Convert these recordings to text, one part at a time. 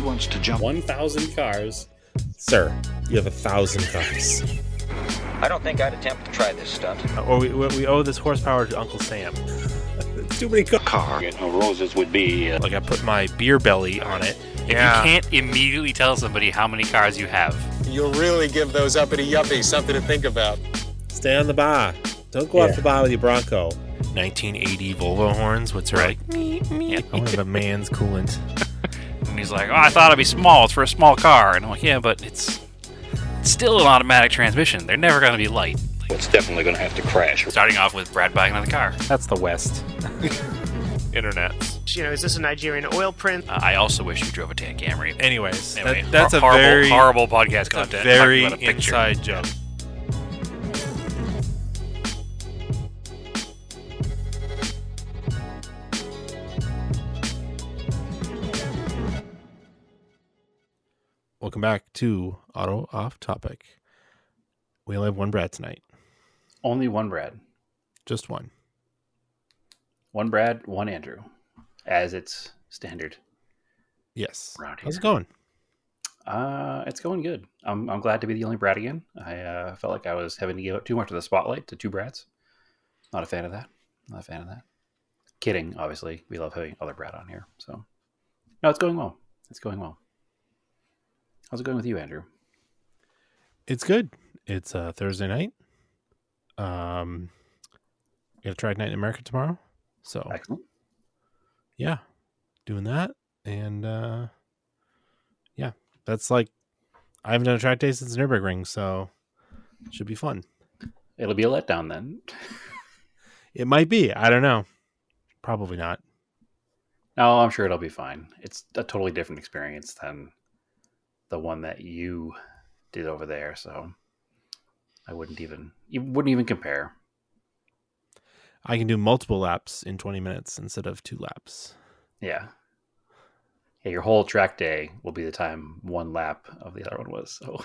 He wants to jump 1,000 cars. Sir, you have 1,000 cars. I don't think I'd attempt to try this stunt. Or we owe this horsepower to Uncle Sam. Too many cars. car. You know, roses would be... Like I put my beer belly on it. If you can't immediately tell somebody how many cars you have. You'll really give those uppity yuppies something to think about. Stay on the bar. Don't go off the bar with your Bronco. 1980 Volvo horns, what's right? I want to have a man's coolant. And he's like, oh, I thought it'd be small. It's for a small car. And I'm like, yeah, but it's still an automatic transmission. They're never going to be light. It's definitely going to have to crash. Starting off with Brad buying another car. That's the West. Internet. You know, is this a Nigerian oil print? I also wish you drove a Tan Camry. Anyways, Anyway, that's a horrible, very horrible podcast content. Very Talking about a picture. inside joke. Welcome back to Auto Off Topic. We only have one Brad tonight. Only one Brad. Just one. One Brad, one Andrew, as it's standard. Yes. Around here. How's it going? It's going good. I'm glad to be the only Brad again. I felt like I was having to give up too much of the spotlight to two Brads. Not a fan of that. Kidding, obviously. We love having other Brad on here. So, no, it's going well. How's it going with you, Andrew? It's good. It's Thursday night. We have Track Night in America tomorrow. So, Excellent. Yeah, doing that. And yeah, that's like, I haven't done a track day since Nürburgring, so it should be fun. It'll be a letdown then. It might be. I don't know. Probably not. No, I'm sure it'll be fine. It's a totally different experience than the one that you did over there, so I wouldn't even compare. I can do multiple laps in 20 minutes instead of 2 laps. Yeah, your whole track day will be the time one lap of the other one was. So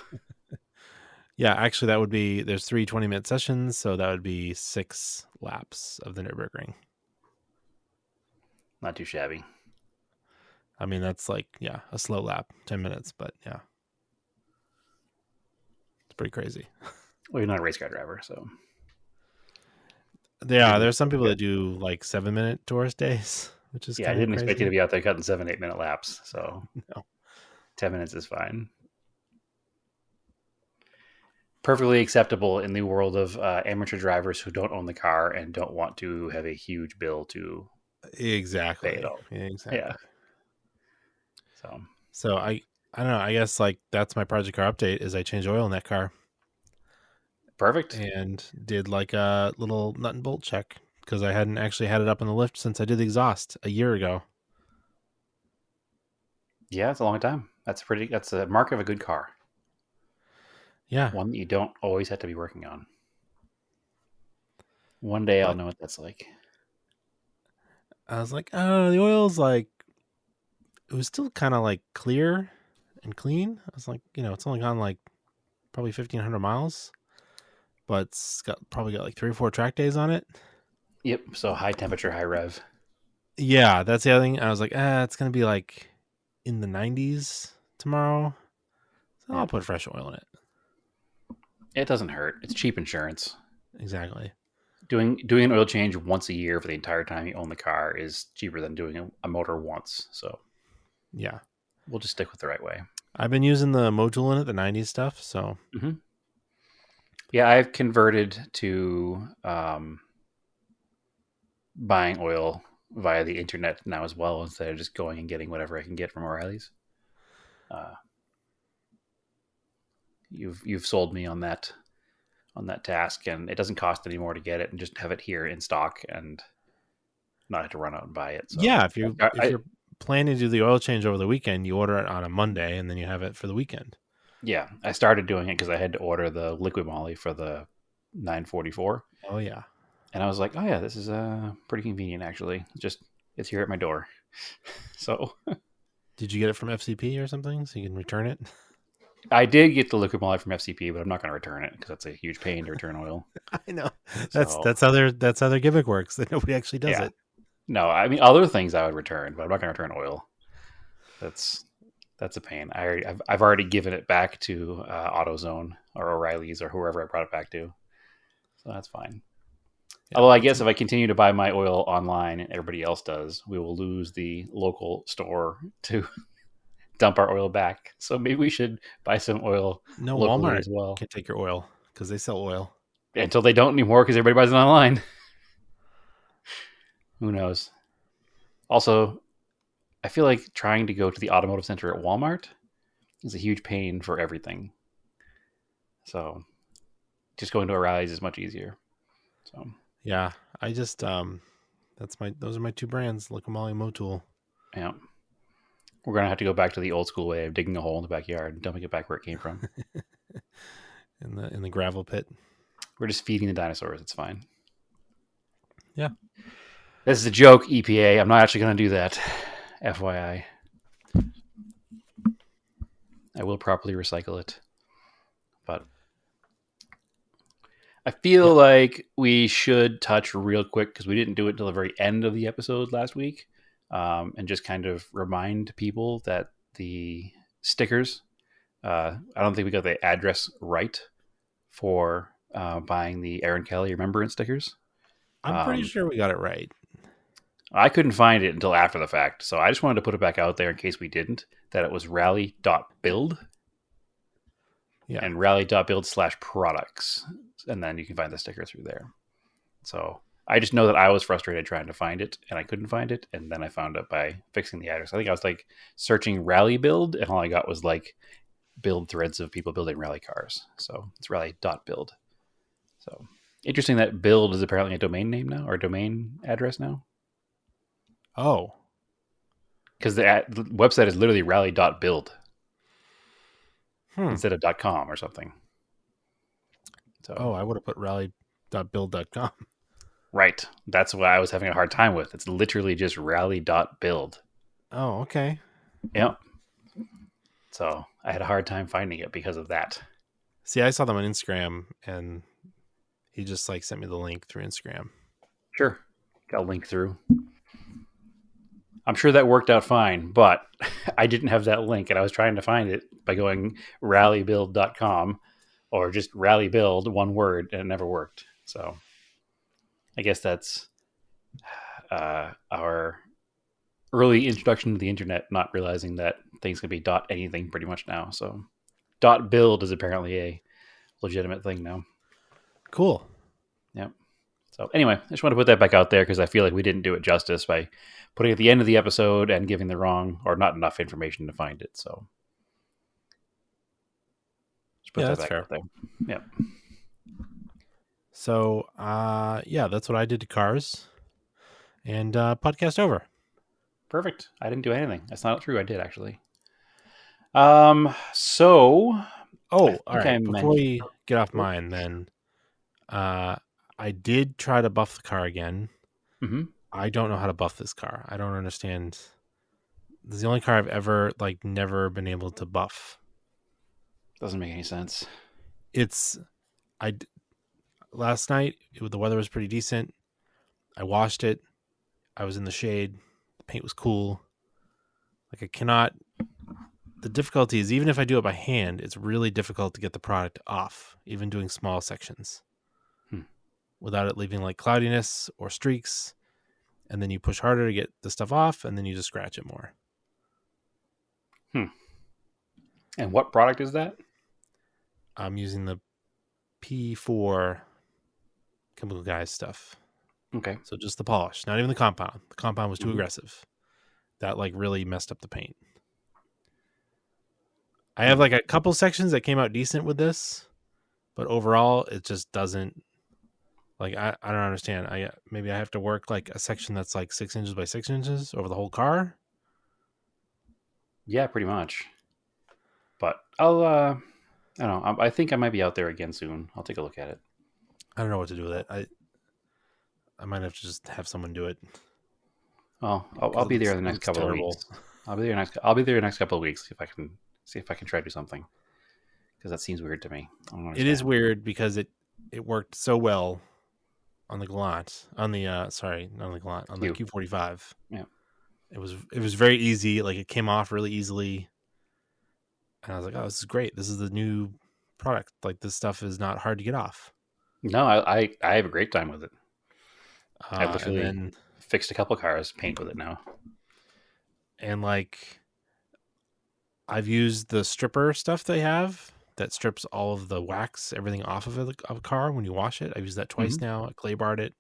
yeah, actually that would be, there's 3 20-minute sessions, so that would be 6 laps of the Nürburgring. Not too shabby. I mean, that's like, yeah, a slow lap, 10 minutes, but yeah. It's pretty crazy. Well, you're not a race car driver, so. Yeah, there's some people that do like 7-minute tourist days, which is I didn't expect you to be out there cutting 7-8 minute laps, so no. 10 minutes is fine. Perfectly acceptable in the world of amateur drivers who don't own the car and don't want to have a huge bill to exactly pay it all. Exactly. Yeah. So I don't know. I guess like that's my project car update is I changed oil in that car. Perfect. And did like a little nut and bolt check because I hadn't actually had it up in the lift since I did the exhaust a year ago. Yeah, it's a long time. That's a mark of a good car. Yeah. One that you don't always have to be working on. One day I'll know what that's like. I was like, oh, the oil's like, it was still kind of like clear and clean. I was like, it's only gone like probably 1,500 miles, but it's probably got like 3 or 4 track days on it. Yep. So high temperature, high rev. Yeah, that's the other thing. I was like, it's going to be like in the 90s tomorrow. So I'll put fresh oil in it. It doesn't hurt. It's cheap insurance. Exactly. Doing an oil change once a year for the entire time you own the car is cheaper than doing a motor once. So yeah, we'll just stick with the right way. I've been using the module in it, the 90s stuff. So yeah, I've converted to buying oil via the internet now as well, instead of just going and getting whatever I can get from O'Reilly's. You've sold me on that task, and it doesn't cost any more to get it and just have it here in stock and not have to run out and buy it. So yeah, if you're planning to do the oil change over the weekend, you order it on a Monday and then you have it for the weekend. Yeah, I started doing it because I had to order the liquid moly for the 944. Oh yeah, and I was like, oh yeah, this is pretty convenient actually. It's here at my door. So, did you get it from FCP or something so you can return it? I did get the liquid moly from FCP, but I'm not going to return it because that's a huge pain to return oil. I know that's how their gimmick works. That nobody actually does it. No, I mean other things I would return, but I'm not going to return oil. That's a pain. I've already given it back to AutoZone or O'Reilly's or whoever I brought it back to, so that's fine. Yeah, Although I guess if I continue to buy my oil online and everybody else does, we will lose the local store to dump our oil back. So maybe we should buy some oil no, locally Walmart as well. can take your oil because they sell oil. Until they don't anymore because everybody buys it online. Who knows? Also, I feel like trying to go to the automotive center at Walmart is a huge pain for everything. So just going to O'Reilly's is much easier. So Yeah, I just those are my two brands, Liquimolly and Motul. yeah. We're going to have to go back to the old school way of digging a hole in the backyard and dumping it back where it came from. in the gravel pit. We're just feeding the dinosaurs. It's fine. Yeah. This is a joke, EPA. I'm not actually going to do that. FYI. I will properly recycle it. But I feel like we should touch real quick, because we didn't do it until the very end of the episode last week, and just kind of remind people that the stickers, I don't think we got the address right for buying the Aaron Kelly Remembrance stickers. I'm pretty sure we got it right. I couldn't find it until after the fact, so I just wanted to put it back out there in case we didn't, that it was rally.build. Yeah. And rally.build/products. And then you can find the sticker through there. So I just know that I was frustrated trying to find it, and I couldn't find it. And then I found it by fixing the address. I think I was like searching rally build, and all I got was like build threads of people building rally cars. So it's rally.build. So interesting that build is apparently a domain name now, or a domain address now. Oh. Because the website is literally rally.build. Instead of .com or something. So, I would have put rally.build.com. Right. That's what I was having a hard time with. It's literally just rally.build. Oh, okay. Yep. So I had a hard time finding it because of that. See, I saw them on Instagram, and he just like sent me the link through Instagram. Sure. Got a link through. I'm sure that worked out fine, but I didn't have that link, and I was trying to find it by going rallybuild.com or just rallybuild, one word, and it never worked. So I guess that's our early introduction to the internet, not realizing that things can be dot anything pretty much now. So dot build is apparently a legitimate thing now. Cool. Yep. So anyway, I just want to put that back out there because I feel like we didn't do it justice by putting it at the end of the episode and giving the wrong or not enough information to find it. So just put that back out there. Yep. So, that's what I did to cars. And podcast over. Perfect. I didn't do anything. That's not true. I did actually. So, all right. Before we get off mine, then, I did try to buff the car again. Mm-hmm. I don't know how to buff this car. I don't understand. This is the only car I've ever never been able to buff. Doesn't make any sense. Last night the weather was pretty decent. I washed it. I was in the shade. The paint was cool. The difficulty is, even if I do it by hand, it's really difficult to get the product off, even doing small sections, without it leaving like cloudiness or streaks. And then you push harder to get the stuff off, and then you just scratch it more. And what product is that? I'm using the P4 Chemical Guys stuff. Okay. So just the polish, not even the compound. The compound was too aggressive. That like really messed up the paint. I have like a couple sections that came out decent with this, but overall it just doesn't. Like, I don't understand. Maybe I have to work like a section that's like 6 inches by 6 inches over the whole car. Yeah, pretty much. But I'll, I don't know. I think I might be out there again soon. I'll take a look at it. I don't know what to do with it. I might have to just have someone do it. Oh, I'll be there in the next couple of weeks. I'll be there next couple of weeks if I can try to do something, because that seems weird to me. It is weird because it worked so well on the Galant, on the Q45. Yeah. It was very easy. Like, it came off really easily. And I was like, oh, this is great. This is the new product. Like, this stuff is not hard to get off. No, I have a great time with it. I And literally then, fixed a couple cars, paint with it now. and like, I've used the stripper stuff they have that strips all of the wax, everything off of a car when you wash it. I've used that twice now. I clay barred it.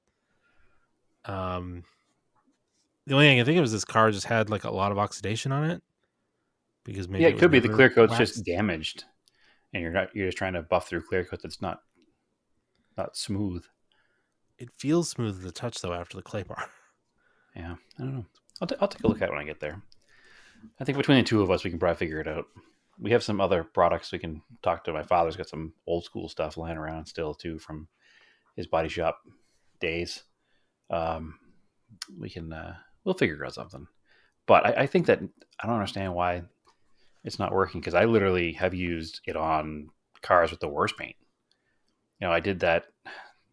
The only thing I can think of is this car just had like a lot of oxidation on it because maybe Yeah, it it was could be the never clear coat's waxed. just damaged, and you're just trying to buff through clear coat that's not smooth. It feels smooth to the touch though after the clay bar. Yeah, I don't know. I'll take a look at it when I get there. I think between the two of us, we can probably figure it out. We have some other products we can talk to. My father's got some old school stuff lying around still too from his body shop days. We can we'll figure out something. But I think that I don't understand why it's not working, because I literally have used it on cars with the worst paint. You know, I did that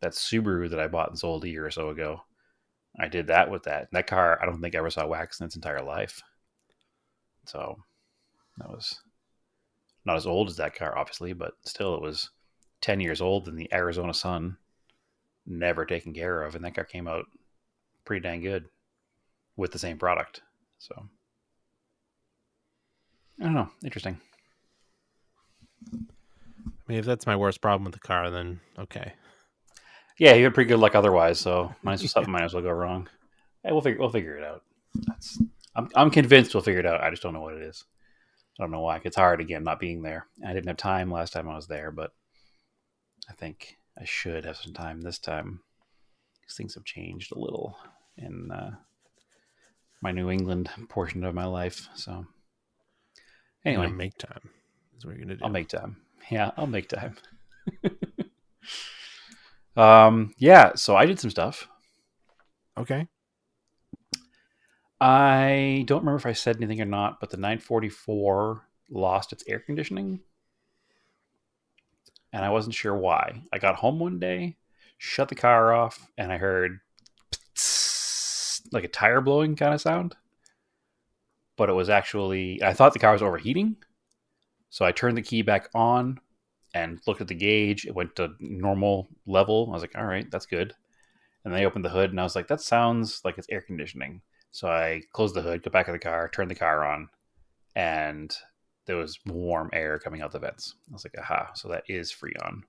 Subaru that I bought and sold a year or so ago. I did that with that. That car, I don't think I ever saw wax in its entire life. So that was not as old as that car, obviously, but still, it was 10 years old in the Arizona sun, never taken care of, and that car came out pretty dang good with the same product. So I don't know. Interesting. I mean, if that's my worst problem with the car, then okay. Yeah, you had pretty good luck otherwise, so something might as well go wrong. Hey, we'll figure it out. I'm convinced we'll figure it out. I just don't know what it is. I don't know why. It's hard again not being there. I didn't have time last time I was there, but I think I should have some time this time, because things have changed a little in my New England portion of my life. So anyway, make time is what you're gonna do. I'll make time. Yeah, I'll make time. Yeah, so I did some stuff. Okay. I don't remember if I said anything or not, but the 944 lost its air conditioning, and I wasn't sure why. I got home one day, shut the car off, and I heard like a tire blowing kind of sound. But it was actually, I thought the car was overheating. So I turned the key back on and looked at the gauge. It went to normal level. I was like, all right, that's good. And then I opened the hood and I was like, that sounds like it's air conditioning. So I closed the hood, got back in the car, turned the car on, and there was warm air coming out the vents. I was like, aha, so that is Freon.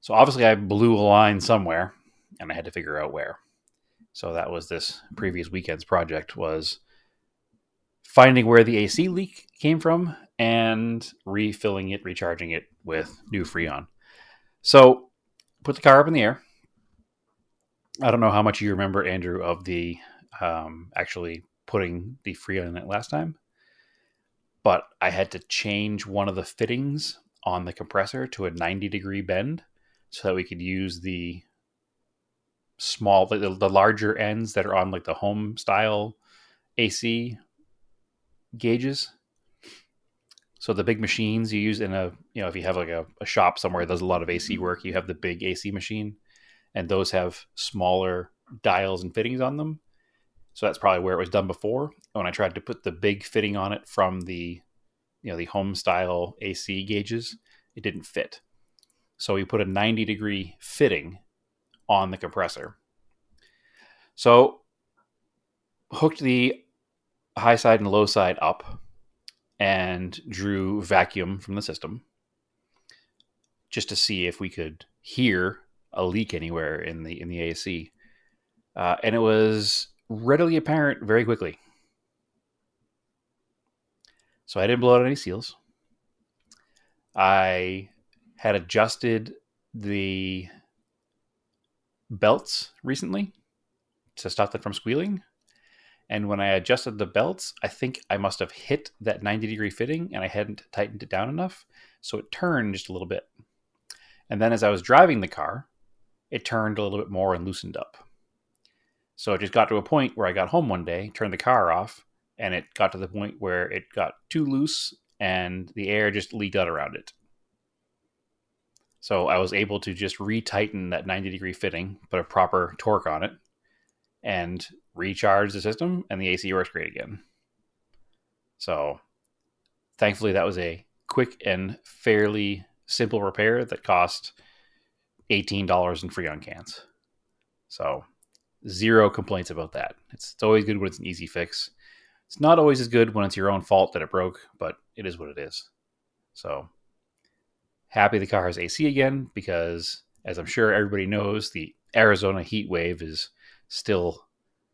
So obviously I blew a line somewhere, and I had to figure out where. So that was this previous weekend's project, was finding where the AC leak came from and refilling it, recharging it with new Freon. So put the car up in the air. I don't know how much you remember, Andrew, of the actually putting the Freon in it last time, but I had to change one of the fittings on the compressor to a 90-degree bend so that we could use the small, the larger ends that are on like the home style AC gauges. So the big machines you use in a, if you have like a shop somewhere that does a lot of AC work, you have the big AC machine, and those have smaller dials and fittings on them. So that's probably where it was done before. When I tried to put the big fitting on it from the, the home style AC gauges, it didn't fit. So we put a 90-degree fitting on the compressor. So hooked the high side and low side up and drew vacuum from the system just to see if we could hear a leak anywhere in the AC. And it was readily apparent very quickly. So I didn't blow out any seals. I had adjusted the belts recently to stop them from squealing. And when I adjusted the belts, I think I must have hit that 90-degree fitting and I hadn't tightened it down enough. So it turned just a little bit. And then as I was driving the car, it turned a little bit more and loosened up. So it just got to a point where I got home one day, turned the car off, and it got to the point where it got too loose and the air just leaked out around it. So I was able to just retighten that 90-degree fitting, put a proper torque on it, and recharge the system, and the AC works great again. So thankfully that was a quick and fairly simple repair that cost $18 and free on cans. So zero complaints about that. It's always good when it's an easy fix. It's not always as good when it's your own fault that it broke, but it is what it is. So happy the car has AC again because, as I'm sure everybody knows, the Arizona heat wave is still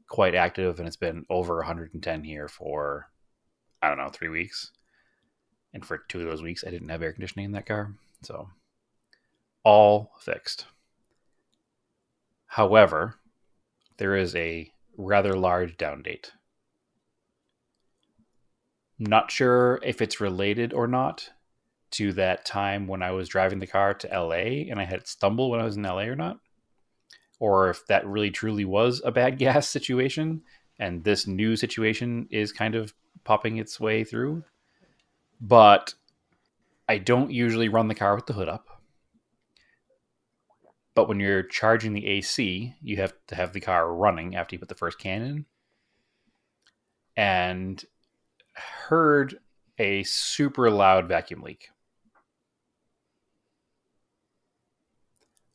quite active, and it's been over 110 here for, 3 weeks. And for 2 of those weeks, I didn't have air conditioning in that car. So all fixed. However, there is a rather large down date. Not sure if it's related or not to that time when I was driving the car to LA and I had stumble when I was in LA or not. Or if that really truly was a bad gas situation and this new situation is kind of popping its way through. But I don't usually run the car with the hood up. But when you're charging the AC, you have to have the car running after you put the first can in. And heard a super loud vacuum leak.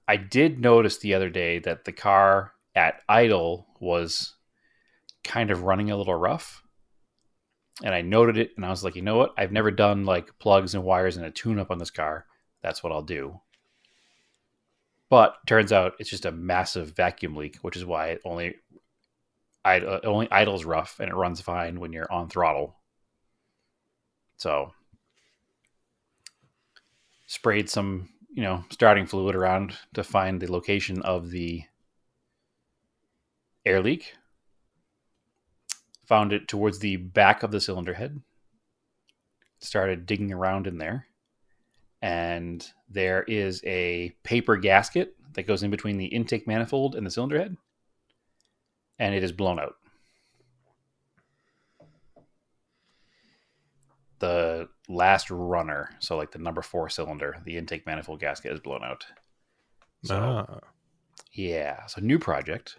I did notice the other day that the car at idle was kind of running a little rough. And I noted it and I was like, you know what? I've never done like plugs and wires and a tune-up on this car. That's what I'll do. But turns out it's just a massive vacuum leak, which is why it only idles rough and it runs fine when you're on throttle. So sprayed some, starting fluid around to find the location of the air leak. Found it towards the back of the cylinder head. Started digging around in there. And there is a paper gasket that goes in between the intake manifold and the cylinder head. And it is blown out. The last runner, so like the number 4 cylinder, the intake manifold gasket is blown out. So, yeah. So new project.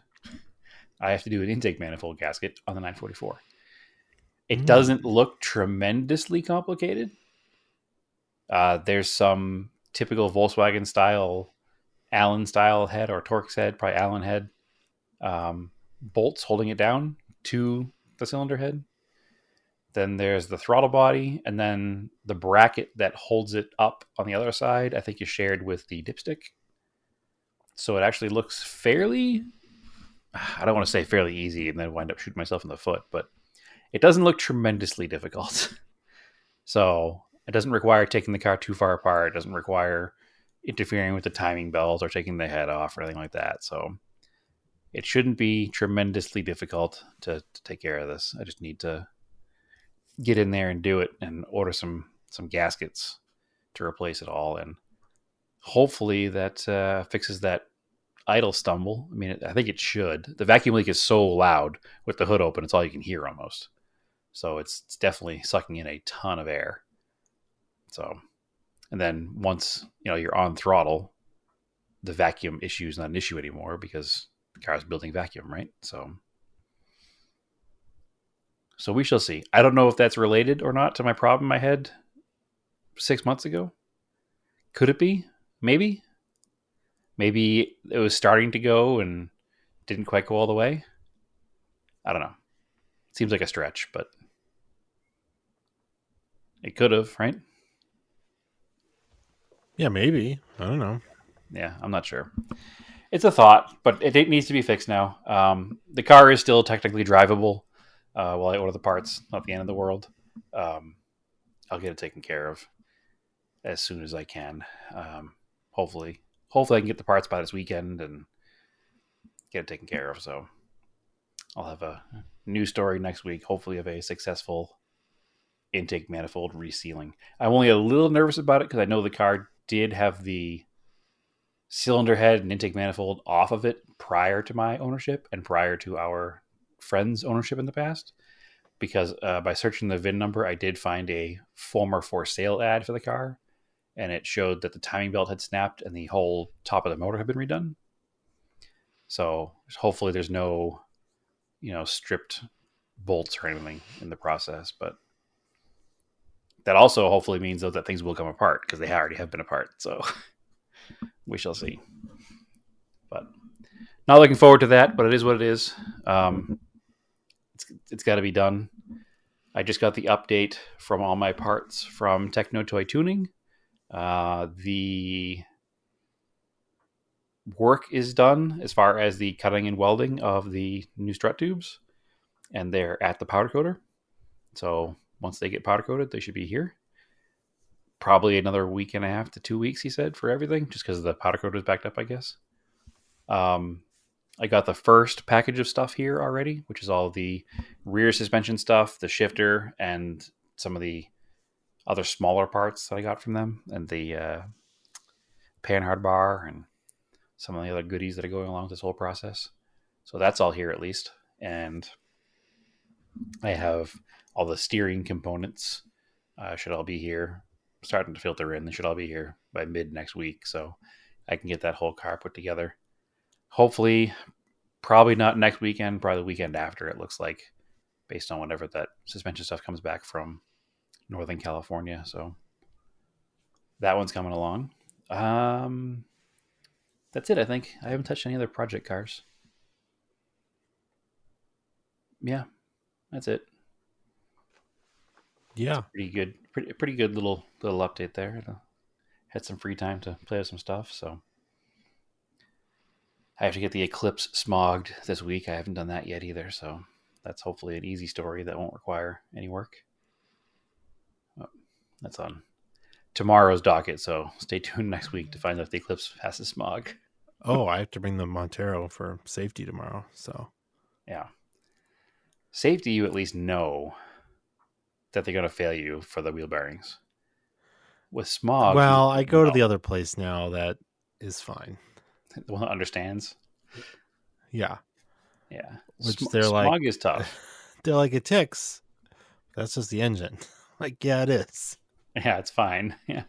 I have to do an intake manifold gasket on the 944. It doesn't look tremendously complicated. There's some typical Volkswagen style, Allen style head or Torx head, probably Allen head, bolts holding it down to the cylinder head. Then there's the throttle body, and then the bracket that holds it up on the other side, I think is shared with the dipstick. So it actually looks fairly, I don't want to say fairly easy and then wind up shooting myself in the foot, but it doesn't look tremendously difficult. So it doesn't require taking the car too far apart. It doesn't require interfering with the timing belt or taking the head off or anything like that. So it shouldn't be tremendously difficult to take care of this. I just need to get in there and do it and order some gaskets to replace it all. And hopefully that fixes that idle stumble. I mean, I think it should. The vacuum leak is so loud with the hood open, it's all you can hear almost. So it's definitely sucking in a ton of air. So, and then once, you're on throttle, the vacuum issue is not an issue anymore because the car is building vacuum, right? So we shall see. I don't know if that's related or not to my problem I had 6 months ago. Could it be? Maybe. Maybe it was starting to go and didn't quite go all the way. I don't know. Seems like a stretch, but it could have, right? Yeah, maybe. I don't know. Yeah, I'm not sure. It's a thought, but it needs to be fixed now. The car is still technically drivable while I order the parts. Not the end of the world. I'll get it taken care of as soon as I can. Hopefully I can get the parts by this weekend and get it taken care of. So I'll have a new story next week, hopefully of a successful intake manifold resealing. I'm only a little nervous about it because I know the car did have the cylinder head and intake manifold off of it prior to my ownership and prior to our friend's ownership in the past. Because by searching the VIN number, I did find a former for sale ad for the car, and it showed that the timing belt had snapped and the whole top of the motor had been redone. So hopefully there's no, stripped bolts or anything in the process. But that also hopefully means though that things will come apart because they already have been apart. So we shall see. But not looking forward to that. But it is what it is. It's got to be done. I just got the update from all my parts from Techno Toy Tuning. The work is done as far as the cutting and welding of the new strut tubes, and they're at the powder coater. So once they get powder coated, they should be here. Probably another week and a half to 2 weeks, he said, for everything, just because the powder coater is backed up, I guess. I got the first package of stuff here already, which is all the rear suspension stuff, the shifter, and some of the other smaller parts that I got from them, and the panhard bar and some of the other goodies that are going along with this whole process. So that's all here at least. And I have all the steering components should all be here. Starting to filter in. They should all be here by mid next week. So I can get that whole car put together. Hopefully, probably not next weekend, probably the weekend after, it looks like, based on whenever that suspension stuff comes back from Northern California. So that one's coming along. That's it, I think. I haven't touched any other project cars. Yeah, that's it. Yeah, Pretty good little update there. Had some free time to play with some stuff, so I have to get the Eclipse smogged this week. I haven't done that yet either, so that's hopefully an easy story that won't require any work. Oh, that's on tomorrow's docket, so stay tuned next week to find out if the Eclipse passes smog. Oh, I have to bring the Montero for safety tomorrow. So yeah, safety, you at least know that they're going to fail you for the wheel bearings. With smog, well, I go to the other place now that is fine. The one that understands. Yeah, yeah. Which smog is tough. They're like, it ticks. That's just the engine. Like, yeah, it is. Yeah, it's fine. Yeah.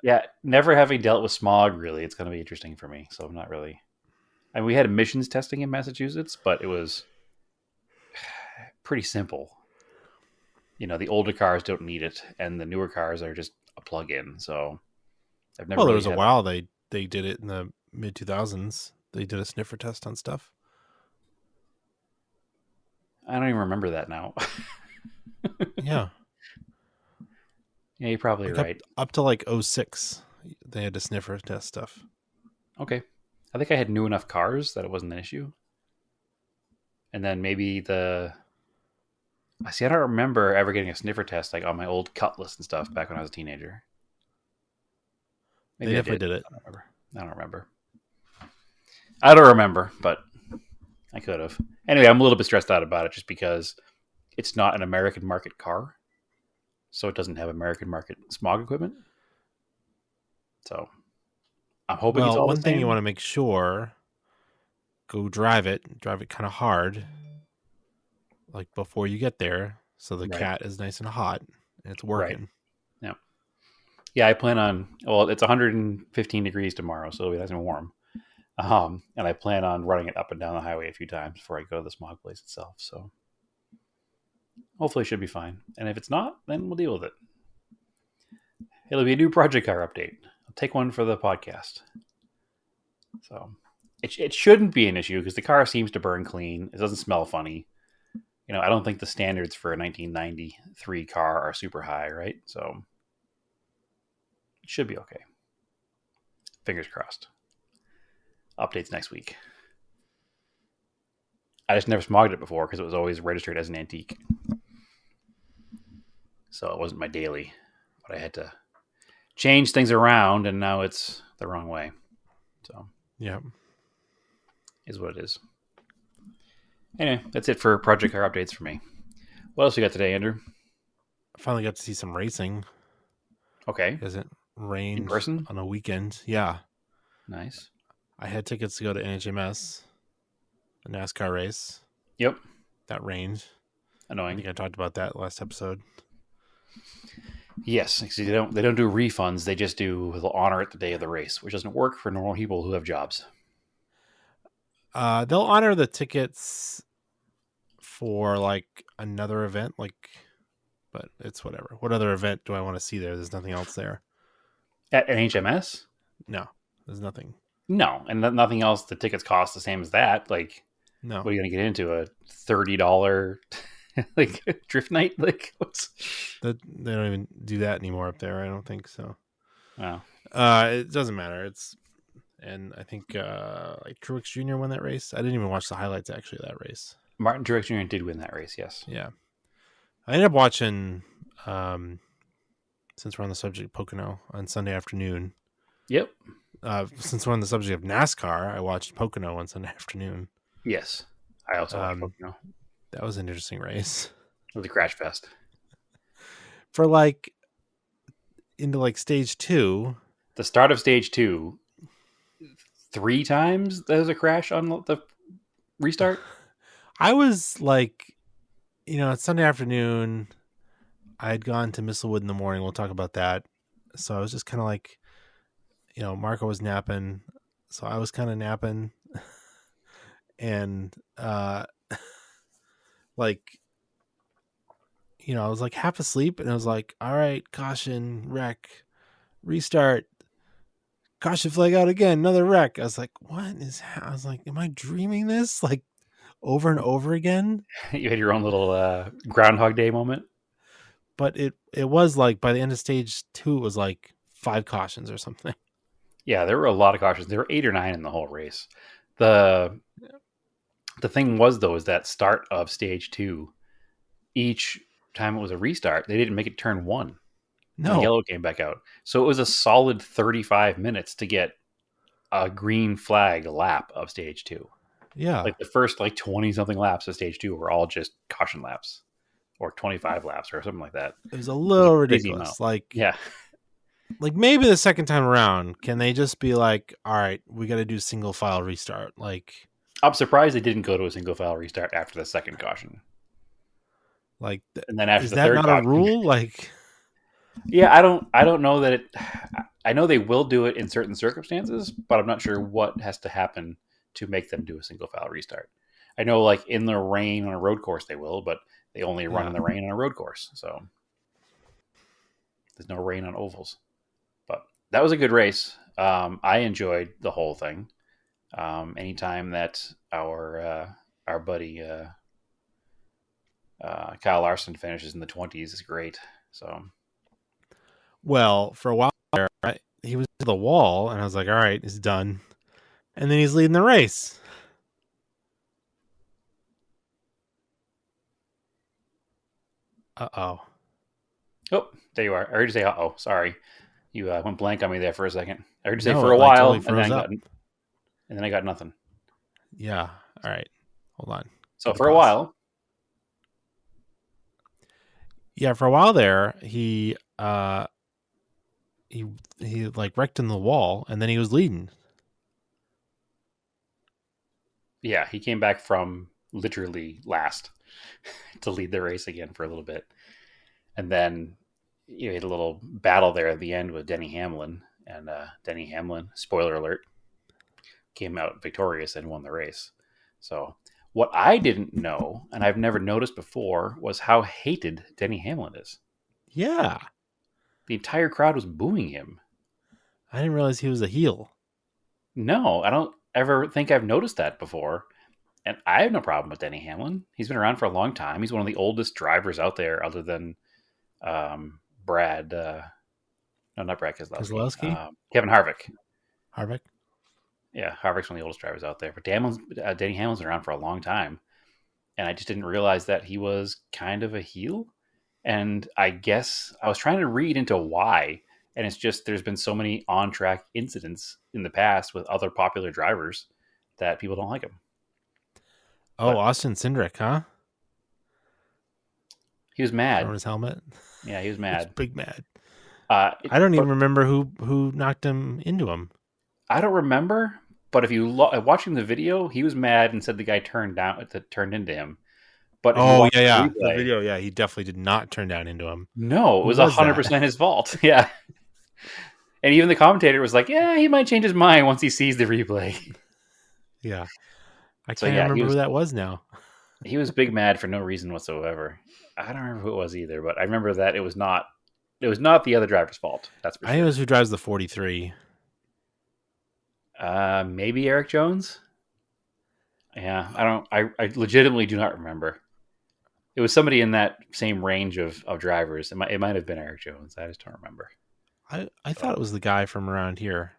Yeah, never having dealt with smog, really, it's going to be interesting for me. So I'm not really. I mean, we had emissions testing in Massachusetts, but it was pretty simple. You know, the older cars don't need it, and the newer cars are just a plug-in. So I've never. Well, there was a while they did it in the mid 2000s. They did a sniffer test on stuff. I don't even remember that now. Yeah. Yeah, you're probably right. Up to like 06, they had to sniffer test stuff. Okay. I think I had new enough cars that it wasn't an issue. And then maybe I don't remember ever getting a sniffer test like on my old Cutlass and stuff back when I was a teenager. Maybe they definitely did it. I don't remember, but I could have. Anyway, I'm a little bit stressed out about it just because it's not an American market car. So it doesn't have American market smog equipment. So I'm hoping it's all one the thing same. you want to make sure, go drive it kind of hard, like before you get there, so the cat is nice and hot and it's working. Right. Yeah, I plan on. Well, it's 115 degrees tomorrow, so it'll be nice and warm. And I plan on running it up and down the highway a few times before I go to the smog place itself. So hopefully it should be fine. And if it's not, then we'll deal with it. It'll be a new project car update. I'll take one for the podcast. So it shouldn't be an issue because the car seems to burn clean. It doesn't smell funny. You know, I don't think the standards for a 1993 car are super high, right? So it should be okay. Fingers crossed. Updates next week. I just never smogged it before because it was always registered as an antique. So it wasn't my daily. But I had to change things around, and now it's the wrong way. So, yeah. Is what it is. Anyway, that's it for project car updates for me. What else we got today, Andrew? I finally got to see some racing. Okay. Because it rained in person on a weekend. Yeah. Nice. I had tickets to go to NHMS, the NASCAR race. Yep. That rained. Annoying. I think I talked about that last episode. Yes, they don't do refunds. They just they'll honor it the day of the race, which doesn't work for normal people who have jobs. They'll honor the tickets for like another event, like but it's whatever. What other event do I want to see there? There's nothing else there. At an HMS? No, there's nothing. No, and nothing else. The tickets cost the same as that. Like, No. what are you going to get into? A $30 like drift night? Like, what's They don't even do that anymore up there. I don't think so. wow? It doesn't matter. And I think like Truex Jr. won that race. I didn't even watch the highlights actually of that race. Martin Truex Jr. did win that race. Yes. Yeah, I ended up watching. Since we're on the subject of Pocono on Sunday afternoon. Yep. Since we're on the subject of NASCAR, I watched Pocono on Sunday afternoon. Yes. I also watched Pocono. That was an interesting race. It was a crash fest. For like into like stage 2. The start of stage 2, 3 times there was a crash on the restart. I was like, it's Sunday afternoon. I had gone to Mistlewood in the morning. We'll talk about that. So I was just kind of like, Marco was napping. So I was kind of napping. And, like, I was like half asleep and I was like, all right, caution, wreck, restart, caution flag out again, another wreck. I was like, I was like, am I dreaming this? Like over and over again? You had your own little Groundhog Day moment. But it was like by the end of stage 2, it was like 5 cautions or something. Yeah, there were a lot of cautions. There were 8 or 9 in the whole race. The thing was, though, is that start of stage 2, each time it was a restart, they didn't make it turn 1. No. When yellow came back out. So it was a solid 35 minutes to get a green flag lap of stage 2. Yeah. Like the first 20-something laps of stage 2 were all just caution laps. Or 25 laps or something like that. It was a little ridiculous. Yeah. Like maybe the second time around, can they just be like, all right, we got to do single file restart? Like, I'm surprised they didn't go to a single file restart after the second caution. Like, and then after is the that third not caution, a rule? Like, yeah, I don't know that I know they will do it in certain circumstances, but I'm not sure what has to happen to make them do a single file restart. I know, like in the rain on a road course, they will, but they only run in the rain on a road course, so there's no rain on ovals. But that was a good race. I enjoyed the whole thing. Anytime that our buddy Kyle Larson finishes in the 20s is great. So, well, for a while there, he was to the wall, and I was like, all right, it's done. And then he's leading the race. Uh-oh. Oh, there you are. I heard you say uh-oh. Sorry. You went blank on me there for a second. I heard you say No, for a it, while, totally and then I got nothing. Yeah. All right. Hold on. So for a while. Yeah, for a while there, he like wrecked in the wall, and then he was leading. Yeah, he came back from literally last to lead the race again for a little bit. And then you had a little battle there at the end with Denny Hamlin. And Denny Hamlin, spoiler alert, came out victorious and won the race. So what I didn't know, and I've never noticed before, was how hated Denny Hamlin is. Yeah. The entire crowd was booing him. I didn't realize he was a heel. No, I don't ever think I've noticed that before. And I have no problem with Denny Hamlin. He's been around for a long time. He's one of the oldest drivers out there other than Brad. No, not Brad Keselowski. Kevin Harvick. Harvick? Yeah, Harvick's one of the oldest drivers out there. But Denny Hamlin's been around for a long time. And I just didn't realize that he was kind of a heel. And I guess I was trying to read into why. And it's just there's been so many on-track incidents in the past with other popular drivers that people don't like him. Oh, Austin Cindric, huh? He was mad. On his helmet? Yeah, he was mad. He was big mad. I don't even remember who knocked him into him. I don't remember, but if you watching the video, he was mad and said the guy turned into him. But the video, yeah, he definitely did not turn down into him. No, it was 100% his fault. Yeah, and even the commentator was like, "Yeah, he might change his mind once he sees the replay." Yeah, I can't remember who that was now. He was big mad for no reason whatsoever. I don't remember who it was either, but I remember that it was not the other driver's fault. That's for I think it sure. was who drives the 43. Maybe Eric Jones. Yeah, I legitimately do not remember. It was somebody in that same range of drivers. It might have been Eric Jones. I just don't remember. I thought it was the guy from around here.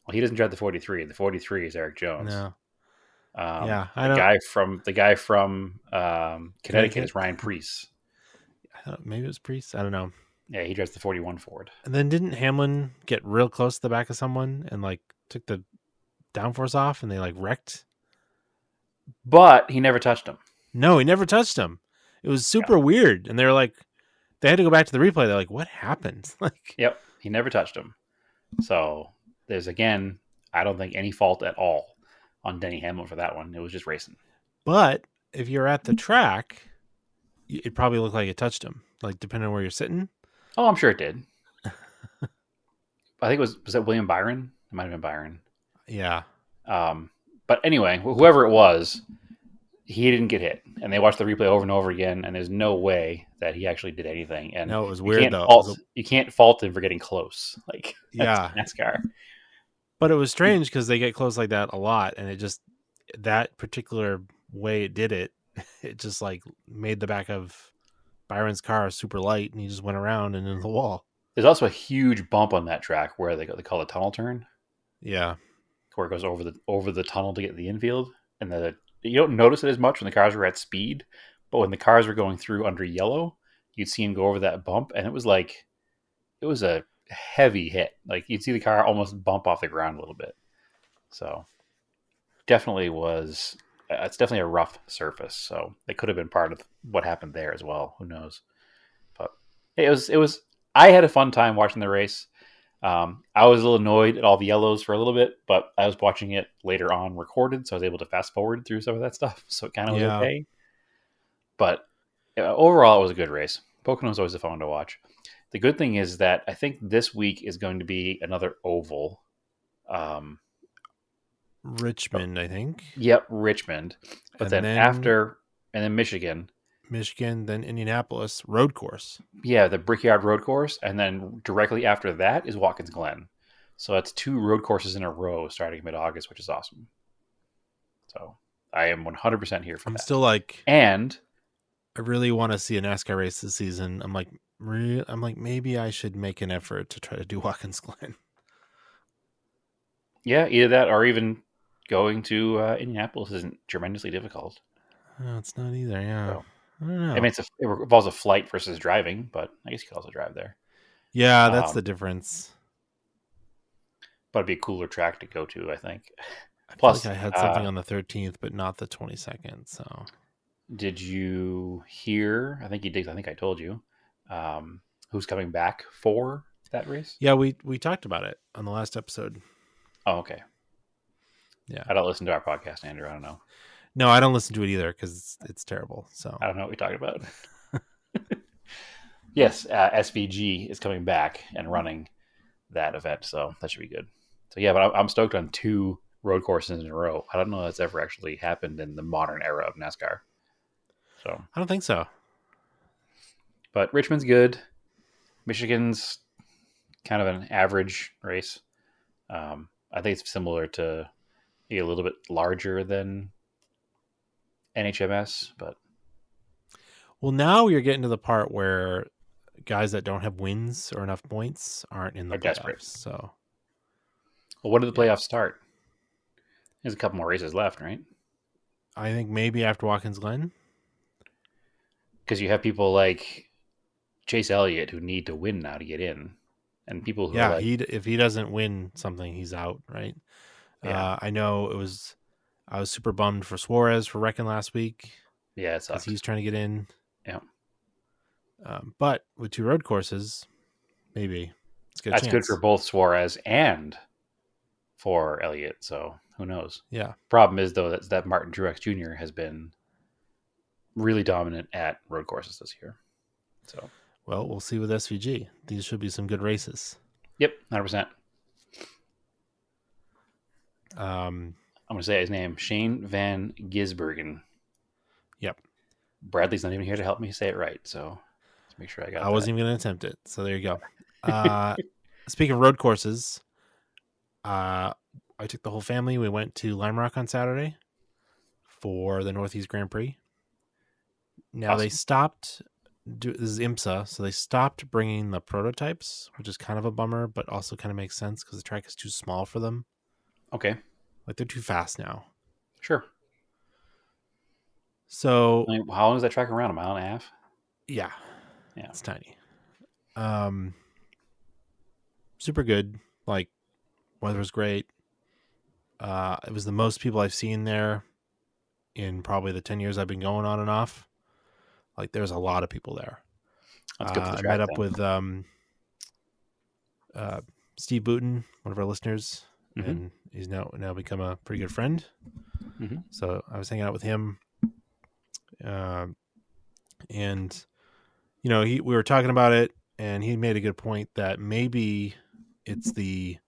Well, he doesn't drive the 43. The 43 is Eric Jones. No. Yeah, I the don't. guy from Connecticut Connecticut? is Ryan Preece. I thought maybe it was Priest. I don't know. Yeah, he drives the 41 Ford. And then didn't Hamlin get real close to the back of someone and like took the downforce off and they like wrecked? But he never touched him. No, he never touched him. It was super weird. And they were like, they had to go back to the replay. They're like, what happened? Like, Yep, he never touched him. So there's, again, I don't think any fault at all on Denny Hamlin for that one. It was just racing. but if you're at the track, it probably looked like it touched him. Like depending on where you're sitting. Oh, I'm sure it did. I think was that William Byron? It might have been Byron. Yeah. But anyway, whoever it was, he didn't get hit. And they watched the replay over and over again, and there's no way that he actually did anything. And No, it was you weird can't though. you can't fault him for getting close. Like, Yeah. that's NASCAR. But it was strange because they get close like that a lot, and it just that particular way it did it, it just like made the back of Byron's car super light, and he just went around and into the wall. There's also a huge bump on that track where they call it tunnel turn, Yeah, where it goes over the tunnel to get to the infield, and you don't notice it as much when the cars were at speed, but when the cars were going through under yellow, you'd see him go over that bump, and it was a heavy hit. Like you'd see the car almost bump off the ground a little bit. So definitely was. It's definitely a rough surface. So it could have been part of what happened there as well. Who knows? But it was. I had a fun time watching the race. I was a little annoyed at all the yellows for a little bit, but I was watching it later on recorded, so I was able to fast forward through some of that stuff. So it kind of was okay. But overall, it was a good race. Pocono is always a fun one to watch. The good thing is that I think this week is going to be another oval. Richmond, I think. Yep, Richmond. But And then Michigan. Michigan, then Indianapolis road course. Yeah, the Brickyard Road Course, and then directly after that is Watkins Glen. So that's 2 road courses in a row starting mid-August, which is awesome. So I am 100% here for that. I'm still like, and I really want to see a NASCAR race this season. I'm like, maybe I should make an effort to try to do Watkins Glen. yeah, either that or even going to Indianapolis isn't tremendously difficult. No, it's not either. Yeah. So, I don't know. I mean, it involves a flight versus driving, but I guess you could also drive there. Yeah, that's the difference. But it'd be a cooler track to go to, I think. Plus, I had something on the 13th, but not the 22nd. So, did you hear? I think you did. I think I told you who's coming back for that race. Yeah, we talked about it on the last episode. Oh, okay. Yeah, I don't listen to our podcast, Andrew. I don't know. No, I don't listen to it either because it's terrible. So I don't know what we talked about. Yes, SVG is coming back and running that event, so that should be good. So yeah, but I'm stoked on 2 road courses in a row. I don't know if that's ever actually happened in the modern era of NASCAR. So I don't think so. But Richmond's good. Michigan's kind of an average race. I think it's similar to maybe a little bit larger than NHMS, but well, now you're getting to the part where guys that don't have wins or enough points aren't in the playoffs. Desperate. So, well, when do the playoffs start? There's a couple more races left, right? I think maybe after Watkins Glen, because you have people like Chase Elliott who need to win now to get in, and people who are like, if he doesn't win something, he's out, right? Yeah. I know I was super bummed for Suarez for wrecking last week. Yeah, it sucks. He's trying to get in. Yeah. But with 2 road courses, maybe it's good. That's good for both Suarez and for Elliott. So who knows? Yeah. Problem is though that Martin Truex Jr. has been really dominant at road courses this year. So well, we'll see with SVG. These should be some good races. Yep, 100%. I'm going to say his name, Shane Van Gisbergen. Yep. Bradley's not even here to help me say it right, so let's make sure I got I that. wasn't even going to attempt it. So there you go. Speaking of road courses, I took the whole family. We went to Lime Rock on Saturday for the Northeast Grand Prix. Now they Awesome. stopped. This is IMSA, so they stopped bringing the prototypes, which is kind of a bummer, but also kind of makes sense because the track is too small for them. Okay, Like they're too fast now. sure. So I mean, how long is that track around? A mile and a half? yeah, Yeah. it's tiny. Super good. Like weather was great. It was the most people I've seen there in probably the 10 years I've been going on and off. Like there's a lot of people there. That's good for the I track. met up then. with Steve Booten, one of our listeners, Mhm. and he's now become a pretty good friend. Mhm. So I was hanging out with him, and we were talking about it, and he made a good point that maybe it's the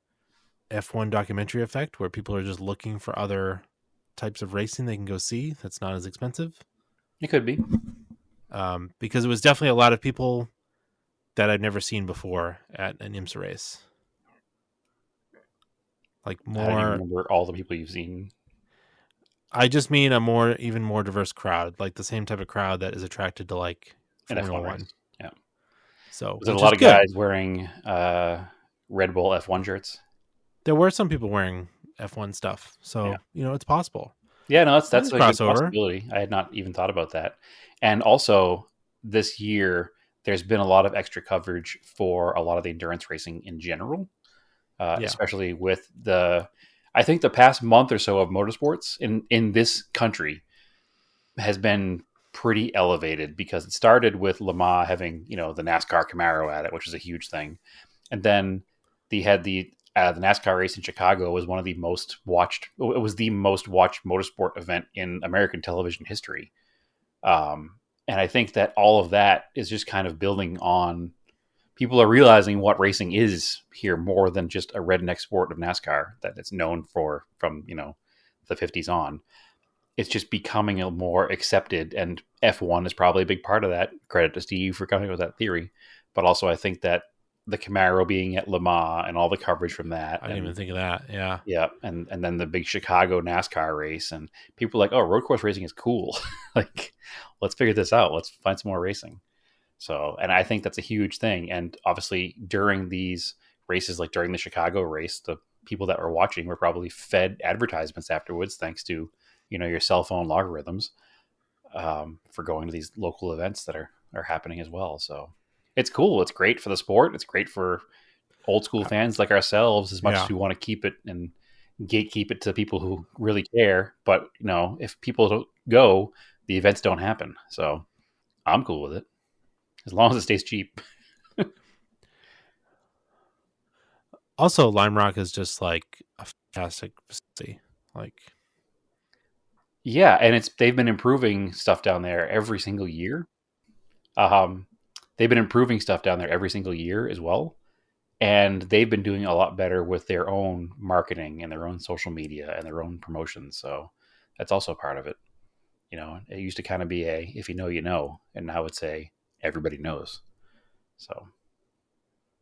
F1 documentary effect where people are just looking for other types of racing they can go see that's not as expensive. It could be. Because it was definitely a lot of people that I'd never seen before at an IMSA race. Like I don't even more, remember all the people you've seen. I just mean even more diverse crowd, like the same type of crowd that is attracted to like An Formula F1 One. race. Yeah. So Was it a which lot is of good. guys wearing Red Bull F1 shirts? There were some people wearing F1 stuff, so Yeah. it's possible. Yeah, no, that's There's a good crossover. possibility. I had not even thought about that. And also, this year, there's been a lot of extra coverage for a lot of the endurance racing in general, especially with I think the past month or so of motorsports in this country has been pretty elevated because it started with Le Mans having, the NASCAR Camaro at it, which is a huge thing. And then they had the NASCAR race in Chicago was one of the most watched. It was the most watched motorsport event in American television history. And I think that all of that is just kind of building on people are realizing what racing is here more than just a redneck sport of NASCAR that it's known for from, the 50s on. It's just becoming a more accepted, and F1 is probably a big part of that. Credit to Steve for coming up with that theory. But also I think that the Camaro being at Le Mans and all the coverage from that. I didn't even think of that. Yeah. Yeah. And then the big Chicago NASCAR race, and people are like, oh, road course racing is cool. Like, let's figure this out. Let's find some more racing. So, and I think that's a huge thing. And obviously during these races, like during the Chicago race, the people that were watching were probably fed advertisements afterwards, thanks to, your cell phone logarithms, for going to these local events that are happening as well. So it's cool. It's great for the sport. It's great for old school fans like ourselves, as much as we want to keep it and gatekeep it to people who really care. But, if people don't go, the events don't happen. So I'm cool with it as long as it stays cheap. Also, Lime Rock is just like a fantastic facility. Like, yeah, and they've been improving stuff down there every single year. They've been improving stuff down there every single year as well. And they've been doing a lot better with their own marketing and their own social media and their own promotions. So that's also part of it. It used to kind of be if you know, you know, and now it's everybody knows. So,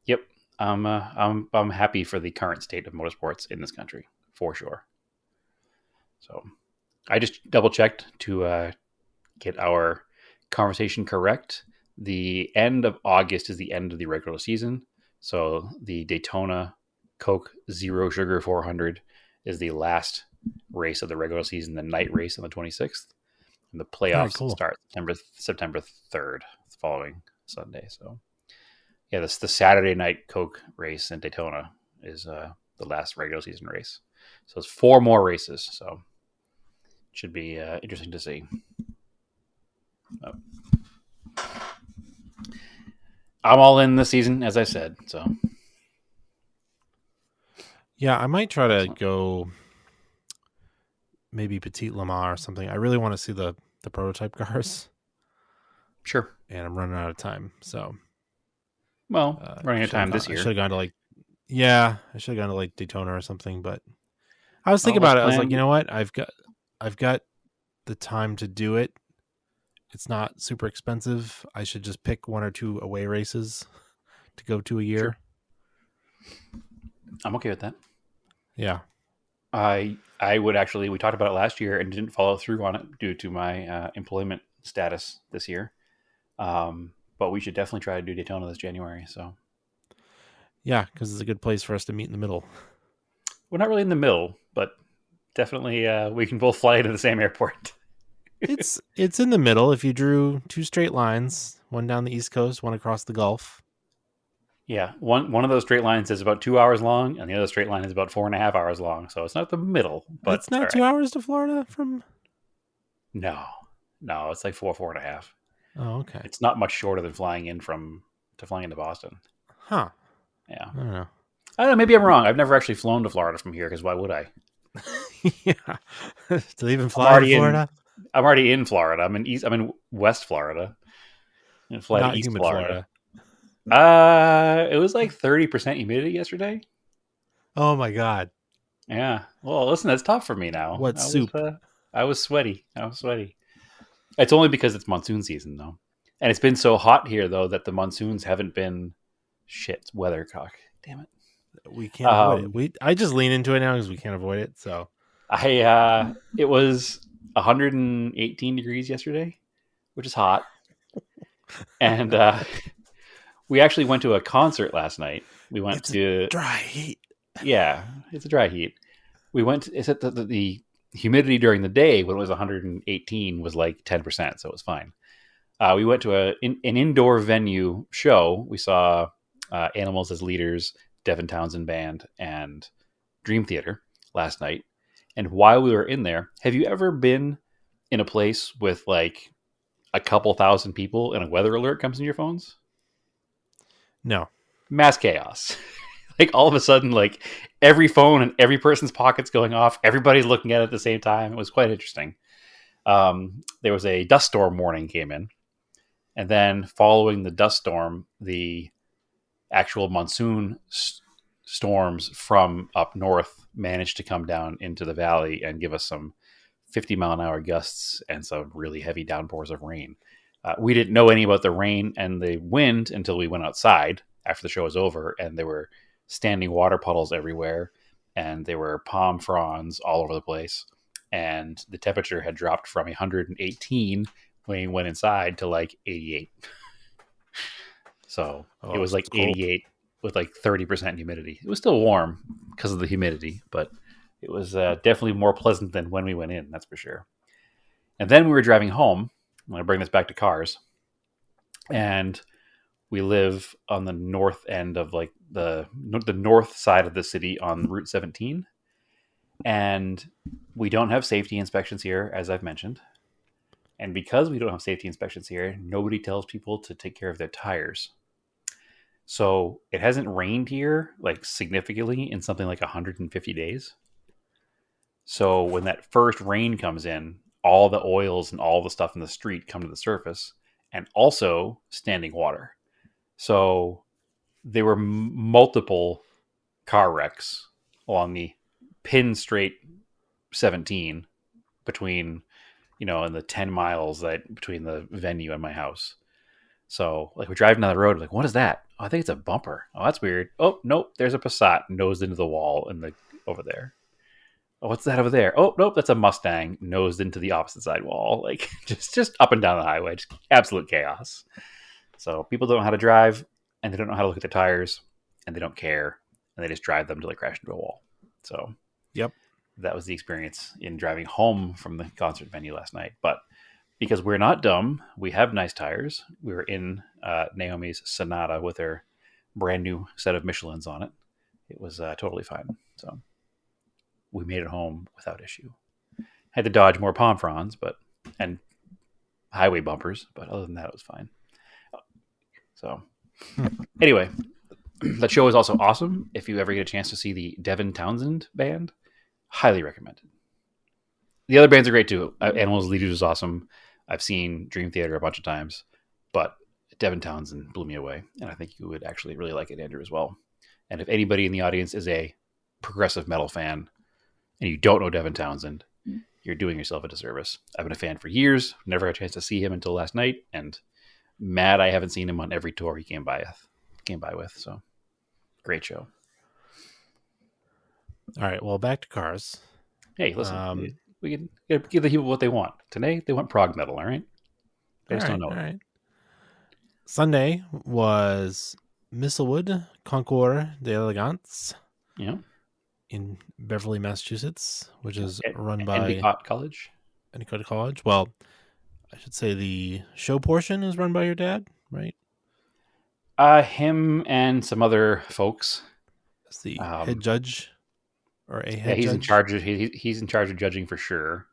yep, I'm happy for the current state of motorsports in this country for sure. So I just double checked to get our conversation correct. The end of August is the end of the regular season. So the Daytona Coke Zero Sugar 400 is the last race of the regular season, the night race on the 26th. And the playoffs start September 3rd, the following Sunday. So, yeah, the Saturday night Coke race in Daytona is the last regular season race. So it's 4 more races. So it should be interesting to see. I'm all in this season, as I said. So, yeah, I might try to go maybe Petit Le Mans or something. I really want to see the prototype cars. Sure. And I'm running out of time. So, running out of time this year. I should have gone to like Daytona or something. But I was thinking about it. I was like, you know what? I've got the time to do it. it's not super expensive. I should just pick 1 or 2 away races to go to a year. Sure. I'm okay with that. Yeah. I would actually, we talked about it last year and didn't follow through on it due to my employment status this year. But we should definitely try to do Daytona this January. So Yeah, because it's a good place for us to meet in the middle. we're not really in the middle, but definitely we can both fly into the same airport. It's in the middle. If you drew 2 straight lines, one down the East Coast, one across the Gulf. Yeah, one of those straight lines is about 2 hours long, and the other straight line is about 4.5 hours long. So it's not the middle, but It's not 2 hours to Florida from. No, it's like 4.5. Oh, okay. It's not much shorter than flying into Boston. Huh. Yeah. I don't know. I don't know. Maybe I'm wrong. I've never actually flown to Florida from here because why would I? Yeah. Do they even fly to Florida? I'm already in Florida. I'm in West Florida. And fly Not to East humid Florida. It was like 30% humidity yesterday. Oh my God. Yeah. Well, listen, that's tough for me now. What soup? I was sweaty. It's only because it's monsoon season though. And it's been so hot here though that the monsoons haven't been shit weathercock. Damn it. We can't avoid it. I just lean into it now because we can't avoid it. So it was 118 degrees yesterday, which is hot. And we actually went to a concert last night. We went to dry heat. Yeah, it's a dry heat. We went. It's at the humidity during the day when it was 118 was like 10%, so it was fine. We went to an indoor venue show. We saw Animals as Leaders, Devin Townsend Band, and Dream Theater last night. And while we were in there, have you ever been in a place with like a couple thousand people and a weather alert comes in your phones? No. Mass chaos. Like all of a sudden, like every phone in every person's pocket's going off. Everybody's looking at it at the same time. It was quite interesting. There was a dust storm warning came in. And then following the dust storm, the actual monsoon storms from up north managed to come down into the valley and give us some 50-mile-an-hour gusts and some really heavy downpours of rain. We didn't know any about the rain and the wind until we went outside after the show was over, and there were standing water puddles everywhere, and there were palm fronds all over the place, and the temperature had dropped from 118 when we went inside to like 88. So it was like 88 with like 30% humidity. It was still warm because of the humidity, but it was definitely more pleasant than when we went in, that's for sure. And then we were driving home. I'm going to bring this back to cars. And we live on the north end of like the north side of the city on Route 17. And we don't have safety inspections here, as I've mentioned. And because we don't have safety inspections here, nobody tells people to take care of their tires. So it hasn't rained here like significantly in something like 150 days. So when that first rain comes in, all the oils and all the stuff in the street come to the surface, and also standing water. So there were multiple car wrecks along the pin straight 17 between, in the 10 miles between the venue and my house. So like we're driving down the road, like, what is that? Oh, I think it's a bumper. Oh, that's weird. Oh, nope. There's a Passat nosed into the wall over there. Oh, what's that over there? Oh, nope. That's a Mustang nosed into the opposite side wall. Like just up and down the highway, just absolute chaos. So people don't know how to drive, and they don't know how to look at their tires, and they don't care, and they just drive them until they crash into a wall. So yep, that was the experience in driving home from the concert venue last night. But because we're not dumb, we have nice tires. We were in Naomi's Sonata with her brand new set of Michelins on it. It was totally fine. So we made it home without issue. Had to dodge more palm fronds, and highway bumpers, but other than that, it was fine. So anyway, that show is also awesome. If you ever get a chance to see the Devin Townsend Band, highly recommended. The other bands are great too. Animals Leaders is awesome. I've seen Dream Theater a bunch of times, but Devin Townsend blew me away, and I think you would actually really like it, Andrew, as well. And if anybody in the audience is a progressive metal fan and you don't know Devin Townsend, you're doing yourself a disservice. I've been a fan for years, never had a chance to see him until last night, and mad I haven't seen him on every tour he came by with. So great show. All right, well, back to cars. Hey, listen, we can give the people what they want. Today, they want prog metal, all right? They just don't know All it. right. Sunday was Mistlewood Concours d'Elegance Yeah. in Beverly, Massachusetts, which is run Endicott by College. Endicott College. Well, I should say the show portion is run by your dad, right? Him and some other folks. As the head judge or a head he's judge. in charge of he's in charge of judging for sure.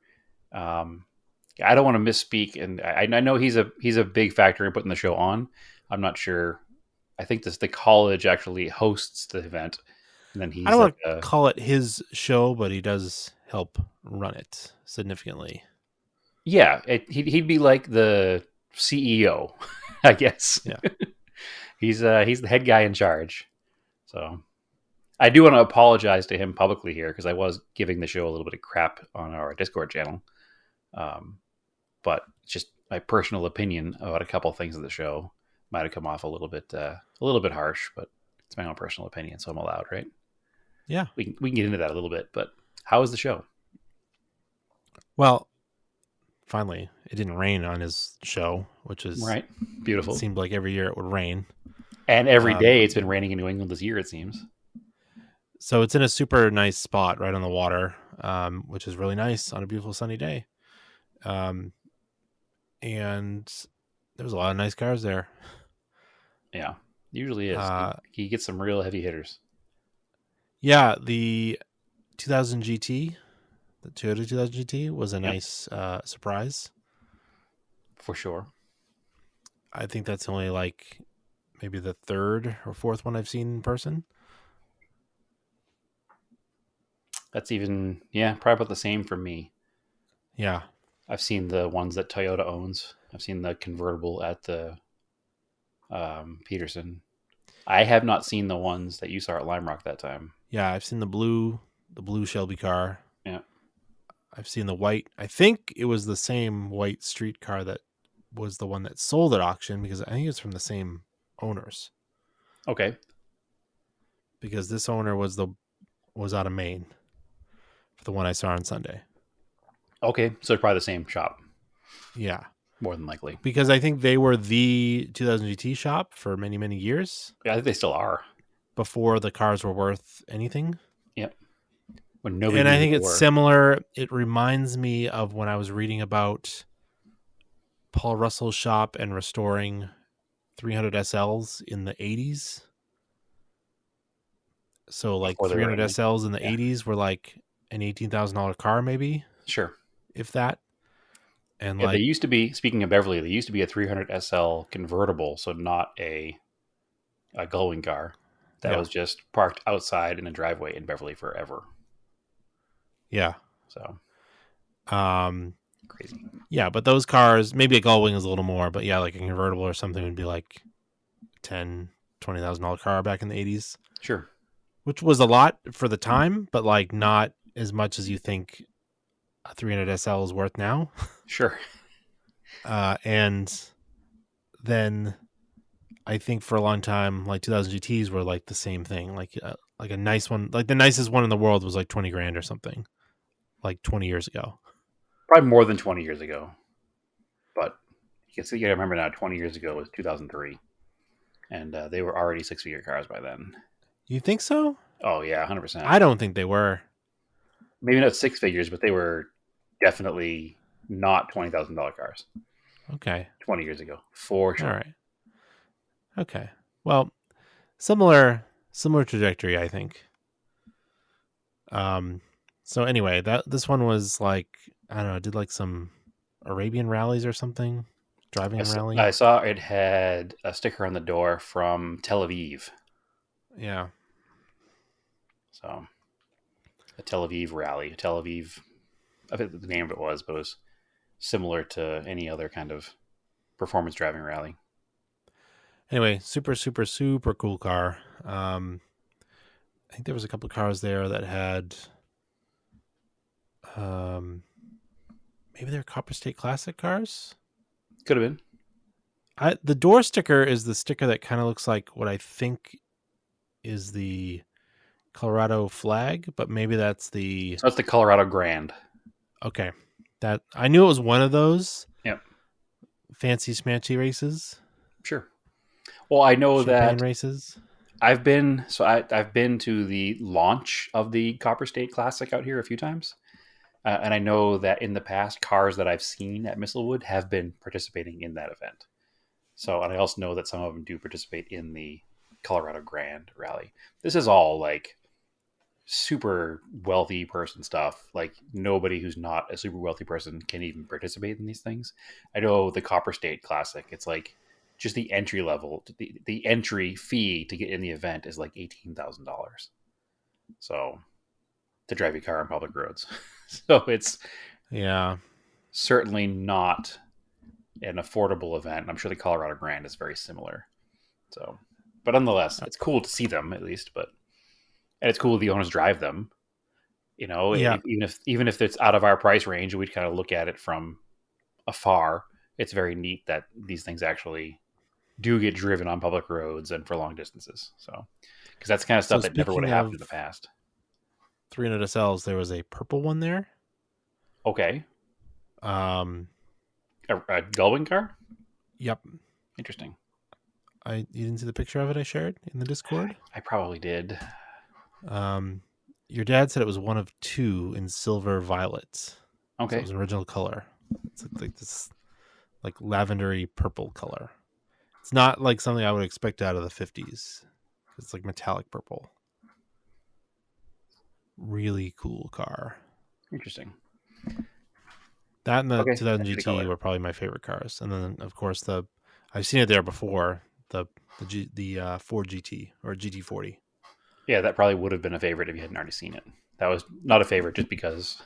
I don't want to misspeak, and I know he's a big factor in putting the show on. I'm not sure. I think the college actually hosts the event, and then he's. I don't want to call it his show, but he does help run it significantly. Yeah, he'd be like the CEO, I guess. Yeah, he's the head guy in charge. So I do want to apologize to him publicly here because I was giving the show a little bit of crap on our Discord channel. But just my personal opinion about a couple of things of the show might have come off a little bit harsh, but it's my own personal opinion, so I'm allowed, right? Yeah, we can get into that a little bit. But how was the show? Well, finally, it didn't rain on his show, which is right. Beautiful. It seemed like every year it would rain, and every day it's been raining in New England this year, it seems. So it's in a super nice spot right on the water, which is really nice on a beautiful sunny day. And there was a lot of nice cars there. Yeah, usually is. He gets some real heavy hitters. Yeah, the 2000 GT, the Toyota 2000 GT was a nice surprise. For sure. I think that's only like maybe the third or fourth one I've seen in person. That's even, probably about the same for me. Yeah. I've seen the ones that Toyota owns. I've seen the convertible at the Peterson. I have not seen the ones that you saw at Lime Rock that time. Yeah, I've seen the blue Shelby car. Yeah. I've seen the white. I think it was the same white street car that was the one that sold at auction because I think it's from the same owners. Okay. Because this owner was out of Maine for the one I saw on Sunday. Okay, so it's probably the same shop. Yeah. More than likely. Because I think they were the 2000 GT shop for many, many years. Yeah, I think they still are. Before the cars were worth anything. Yep. When nobody and I think it's similar. It reminds me of when I was reading about Paul Russell's shop and restoring 300 SLs in the 80s. So like 300 SLs in the 80s were like an $18,000 car maybe. Sure. If that. And they used to be, speaking of Beverly, they used to be a 300 SL convertible, so not a glowing car. That was just parked outside in a driveway in Beverly forever. Yeah. So. Crazy. Yeah, but those cars, maybe a Gullwing is a little more, but yeah, like a convertible or something would be like $20,000 car back in the 80s. Sure. Which was a lot for the time, but like not as much as you think a 300 SL is worth now. Sure. And then I think for a long time, like 2000 GTs were like the same thing, like a nice one, like the nicest one in the world was like 20 grand or something, like 20 years ago. Probably more than 20 years ago. But you gotta remember now, 20 years ago was 2003. And they were already 6-figure cars by then. You think so? Oh, yeah, 100%. I don't think they were. Maybe not 6 figures, but they were definitely not $20,000 cars. Okay. 20 years ago, for sure. All right. Okay. Well, similar trajectory, I think. So anyway, this one was like, I don't know, did like some Arabian rallies or something, driving rally. I saw it had a sticker on the door from Tel Aviv. Yeah. So a Tel Aviv rally, I think the name of it was, but it was similar to any other kind of performance driving rally. Anyway, super, super, super cool car. I think there was a couple of cars there that had maybe they're Copper State Classic cars. Could have been. The door sticker is the sticker that kind of looks like what I think is the Colorado flag, but maybe that's the... So that's the Colorado Grand. Okay. That I knew it was one of those. Yep. Fancy smanchy races. Sure. Well, I know Champagne that races. I've been to the launch of the Copper State Classic out here a few times, and I know that in the past, cars that I've seen at Mistlewood have been participating in that event. So, and I also know that some of them do participate in the Colorado Grand Rally. This is all like super wealthy person stuff. Like nobody who's not a super wealthy person can even participate in these things. I know the Copper State Classic, it's like just the entry level, the entry fee to get in the event is like $18,000. So to drive your car on public roads. So it's certainly not an affordable event. I'm sure the Colorado Grand is very similar. So, but nonetheless, it's cool to see them at least, and it's cool the owners drive them, even if it's out of our price range, we'd kind of look at it from afar. It's very neat that these things actually do get driven on public roads and for long distances. So, because that's the kind of stuff that never would have happened in the past. 300 SLs, there was a purple one there. Okay. A Gullwing car? Yep. Interesting. You didn't see the picture of it I shared in the Discord? I probably did. Your dad said it was one of two in silver violet. Okay. So it was an original color. It's like this like lavendery purple color. It's not like something I would expect out of the 50s. It's like metallic purple. Really cool car. Interesting. That and the 2000 GT were probably my favorite cars. And then of course I've seen it there before, the Ford GT or GT40. Yeah, that probably would have been a favorite if you hadn't already seen it. That was not a favorite just because.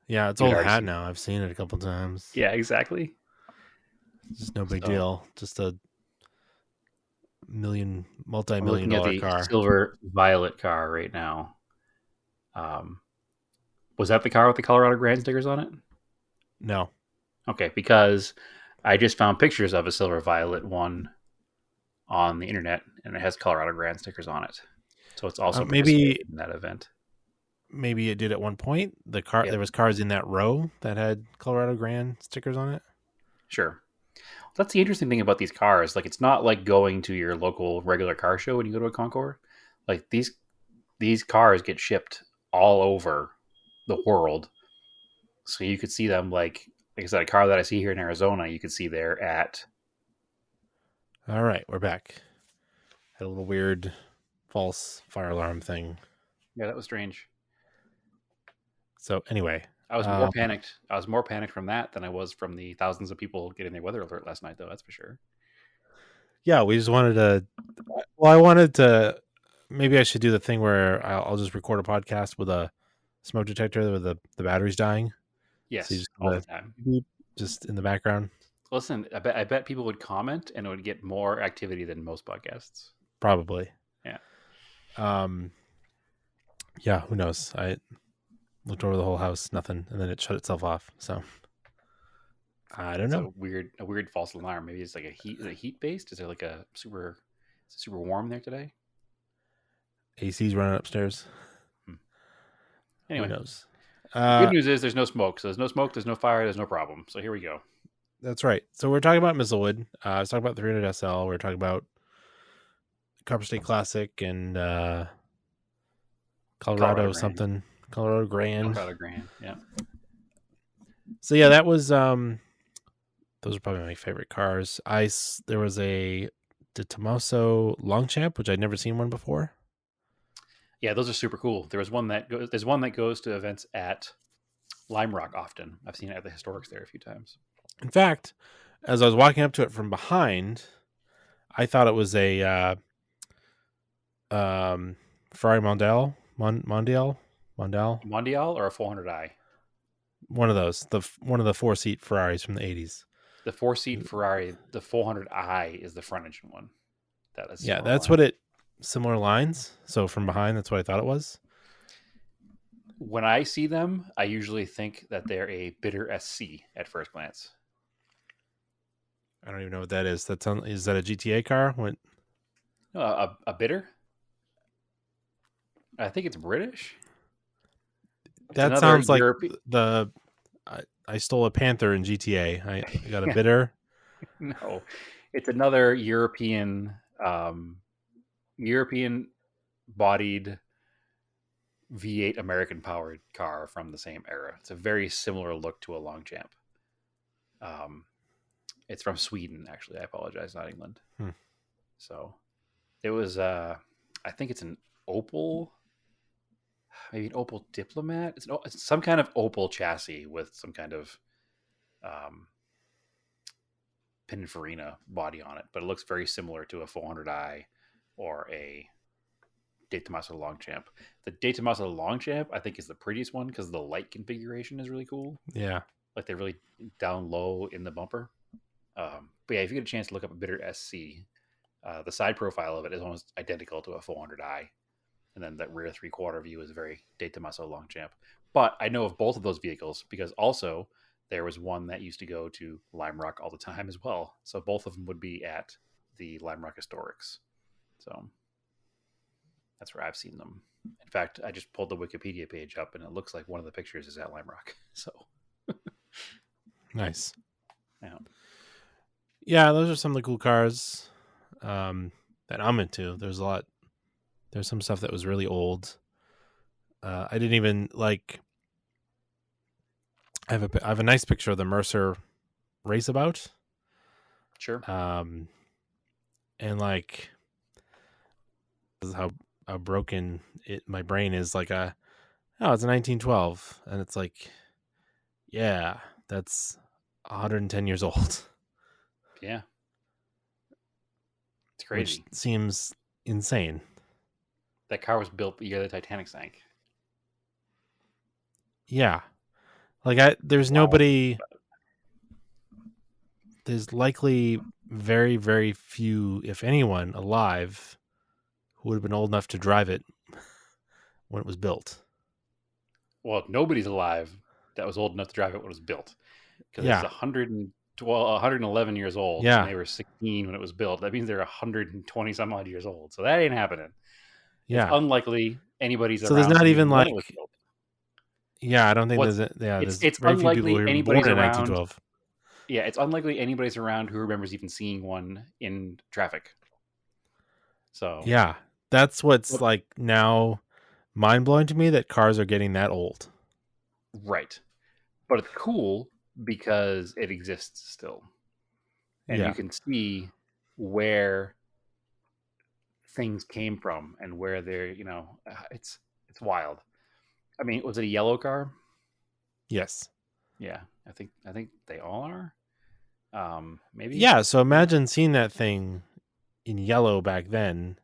Yeah, it's old hat now. I've seen it a couple times. Yeah, exactly. It's just no big deal. Just a multi-million dollar car. Silver violet car right now. Was that the car with the Colorado Grand stickers on it? No. Okay, because I just found pictures of a silver violet one on the internet, and it has Colorado Grand stickers on it. So it's also maybe in that event. Maybe it did at one point. There was cars in that row that had Colorado Grand stickers on it. Sure. That's the interesting thing about these cars. Like, it's not like going to your local regular car show when you go to a Concours. Like, these cars get shipped all over the world. So you could see them, like I said, a car that I see here in Arizona, you could see there at... All right, we're back. Had a little weird false fire alarm thing. Yeah, that was strange. So anyway, I was more panicked. I was more panicked from that than I was from the thousands of people getting their weather alert last night, though. That's for sure. Yeah, we just wanted to. Well, I wanted to. Maybe I should do the thing where I'll just record a podcast with a smoke detector with the batteries dying. Yes, so just all the time. Just in the background. Listen, I bet people would comment and it would get more activity than most podcasts. Probably. Yeah. Yeah, who knows? I looked over the whole house, nothing, and then it shut itself off. So I don't know. A weird false alarm. Maybe it's like heat based. Is there like is it super warm there today? AC's running upstairs. Anyway, who knows? Good news is there's no smoke. So there's no smoke, there's no fire, there's no problem. So here we go. That's right. So we're talking about Mistlewood. I was talking about 300 SL. We're talking about Copper State Classic and Colorado something. Colorado Grand. Yeah. So yeah, that was those are probably my favorite cars. There was a De Tomaso Longchamp, which I'd never seen one before. Yeah, those are super cool. There's one that goes to events at Lime Rock often. I've seen it at the Historics there a few times. In fact, as I was walking up to it from behind, I thought it was a Ferrari Mondial or a 400i. One of those, one of the 4-seat Ferraris from the 80s. The 4-seat Ferrari, the 400i is the front engine one. That's what it. Similar lines. So from behind, that's what I thought it was. When I see them, I usually think that they're a bitter SC at first glance. I don't even know what that is. Is that a GTA car? What? No, a bitter? I think it's British. It's That another sounds like Europe- I stole a panther in GTA. I got a Yeah. bitter. No, it's another European European bodied V8 American powered car from the same era. It's a very similar look to a Longchamp. It's from Sweden, actually. I apologize, not England. Hmm. So it was, I think it's an Opel, maybe an Opel Diplomat. It's some kind of Opel chassis with some kind of Pininfarina body on it, but it looks very similar to a 400i or a De Tomaso Longchamp. The De Tomaso Longchamp, I think, is the prettiest one because the light configuration is really cool. Yeah. Like they're really down low in the bumper. But yeah, if you get a chance to look up a bitter SC, the side profile of it is almost identical to a 400i. And then that rear 3/4 view is very De Tomaso Longchamp. But I know of both of those vehicles because also there was one that used to go to Lime Rock all the time as well. So both of them would be at the Lime Rock Historics. So that's where I've seen them. In fact, I just pulled the Wikipedia page up and it looks like one of the pictures is at Lime Rock. So Nice. yeah. Yeah, those are some of the cool cars that I'm into. There's some stuff that was really old. I didn't even like. I have a nice picture of the Mercer Raceabout. Sure. And like, this is how broken my brain is. Like it's a 1912, and it's like, yeah, that's 110 years old. Yeah. It's crazy. Which seems insane. That car was built the year the Titanic sank. Yeah. Like there's nobody. There's likely very, very few, if anyone, alive who would have been old enough to drive it when it was built. Well, nobody's alive that was old enough to drive it when it was built. Because Yeah. it's 111 years old. Yeah. And they were 16 when it was built. That means they're 120 some odd years old. So that ain't happening. Yeah. It's unlikely anybody's So around. there's not even when like. it was built. Yeah, I don't think What's- there's it's very few people unlikely who were born anybody's in around. 1912. Yeah, it's unlikely anybody's around who remembers even seeing one in traffic. So Yeah, that's what's like now mind blowing to me, that cars are getting that old. right. But it's cool because it exists still. And Yeah. you can see where things came from and where they're, it's wild. I mean, was it a yellow car? Yes. Yeah, I think they all are. Maybe. Yeah, so imagine seeing that thing in yellow back then.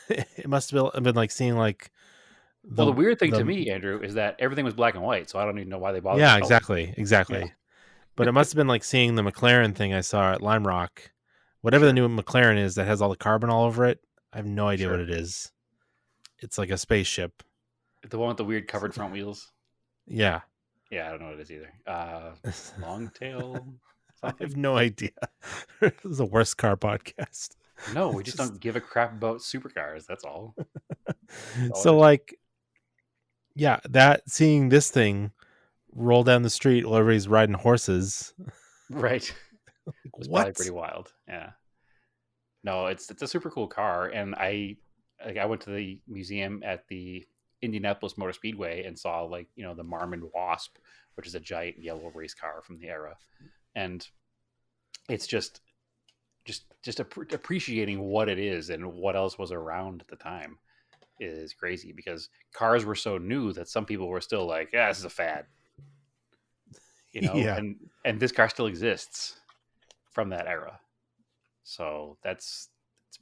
It must have been like seeing like. Well, the weird thing to me, Andrew, is that everything was black and white, so I don't even know why they bothered. Yeah, with colors. exactly. Yeah. But it must have been like seeing the McLaren thing I saw at Lime Rock, whatever the new McLaren is that has all the carbon all over it. I have no idea what it is. It's like a spaceship. The one with the weird covered front wheels. Yeah. Yeah, I don't know what it is either. Long tail. I have no idea. This is the worst car podcast. No, we just don't give a crap about supercars. That's all. So like, yeah, seeing this thing roll down the street while everybody's riding horses. Right. It was What? probably pretty wild. Yeah. No, it's a super cool car, and I went to the museum at the Indianapolis Motor Speedway and saw the Marmon Wasp, which is a giant yellow race car from the era, and it's just appreciating what it is and what else was around at the time is crazy, because cars were so new that some people were still like, yeah, this is a fad, Yeah. and this car still exists from that era. So it's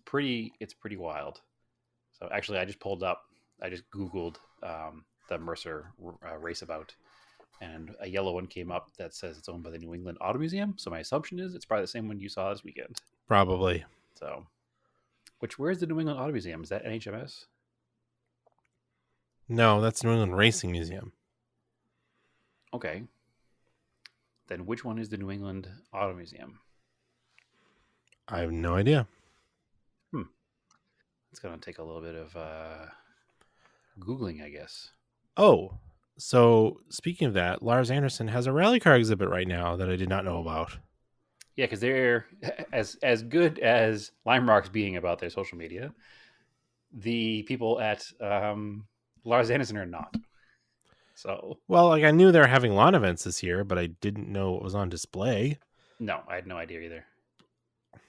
pretty wild. So actually I just Googled the Mercer Raceabout, and a yellow one came up that says it's owned by the New England Auto Museum. So my assumption is it's probably the same one you saw this weekend. Probably. So, where's the New England Auto Museum? Is that NHMS? No, that's New England Racing Museum. Okay. Then which one is the New England Auto Museum? I have no idea. It's going to take a little bit of Googling, I guess. Oh, so speaking of that, Lars Anderson has a rally car exhibit right now that I did not know about. Yeah, because they're as good as Lime Rock's being about their social media. The people at Lars Anderson are not. So Well, like I knew they were having lawn events this year, but I didn't know it was on display. no, I had no idea either.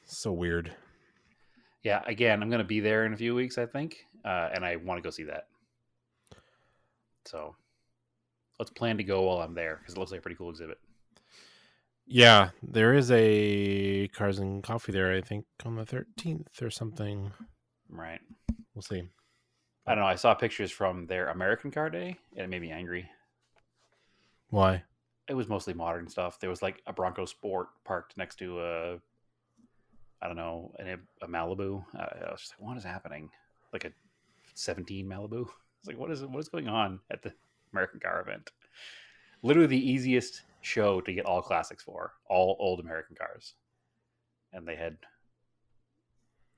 So weird. Yeah, again, I'm going to be there in a few weeks, I think, and I want to go see that. So let's plan to go while I'm there because it looks like a pretty cool exhibit. Yeah, there is a Cars and Coffee there, I think, on the 13th or something. Right. We'll see. I don't know. I saw pictures from their American Car Day, and it made me angry. Why? It was mostly modern stuff. There was like a Bronco Sport parked next to I don't know, a Malibu. I was just like, what is happening? Like a 17 Malibu. It's like, what is going on at the American Car event? Literally the easiest show to get all classics for, all old American cars, and they had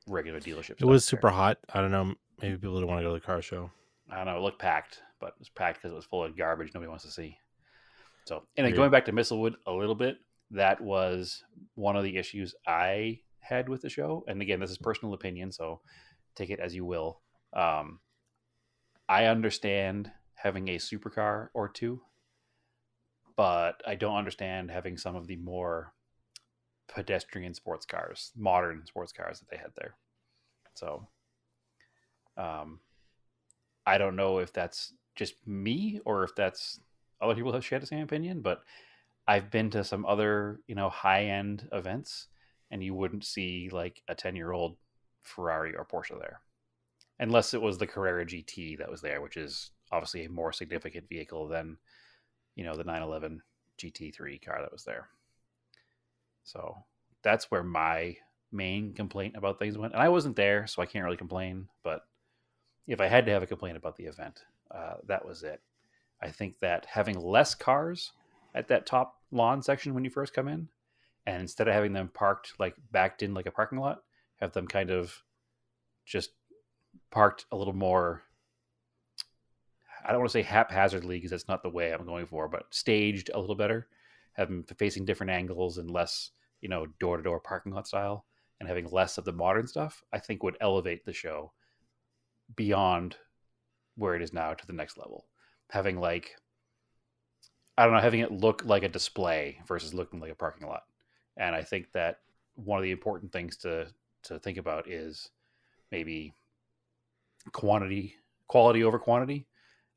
regular dealerships. It was super hot. I don't know. Maybe people didn't want to go to the car show. I don't know. It looked packed, but it was packed because it was full of garbage nobody wants to see. So, and then Weird. going back to Mistlewood a little bit, that was one of the issues I had with the show. And again, this is personal opinion, so take it as you will. I understand having a supercar or two, but I don't understand having some of the more pedestrian sports cars, modern sports cars that they had there. So, I don't know if that's just me or if that's other people have shared the same opinion, but I've been to some other, high end events and you wouldn't see like a 10-year-old Ferrari or Porsche there. Unless it was the Carrera GT that was there, which is obviously a more significant vehicle than, the 911 GT3 car that was there. So that's where my main complaint about things went. And I wasn't there, so I can't really complain. But if I had to have a complaint about the event, that was it. I think that having less cars at that top lawn section when you first come in, and instead of having them parked like backed in like a parking lot, have them kind of just parked a little more, I don't want to say haphazardly because that's not the way I'm going for, but staged a little better, have them facing different angles and less, door-to-door parking lot style, and having less of the modern stuff, I think would elevate the show beyond where it is now to the next level. Having like, I don't know, having it look like a display versus looking like a parking lot. And I think that one of the important things to think about is maybe quality over quantity,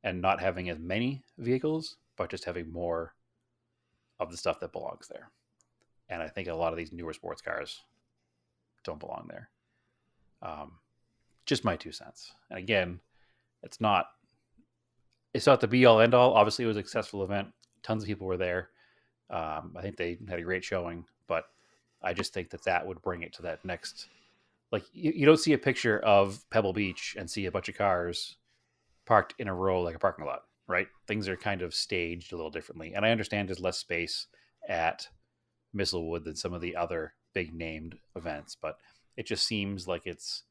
and not having as many vehicles, but just having more of the stuff that belongs there. And I think a lot of these newer sports cars don't belong there. Just my 2 cents. And again, it's not the be all end all. Obviously, it was a successful event. Tons of people were there. I think they had a great showing, but I just think that would bring it to that next. Like you don't see a picture of Pebble Beach and see a bunch of cars parked in a row like a parking lot, right? Things are kind of staged a little differently. And I understand there's less space at Mistlewood than some of the other big named events, but it just seems like it's,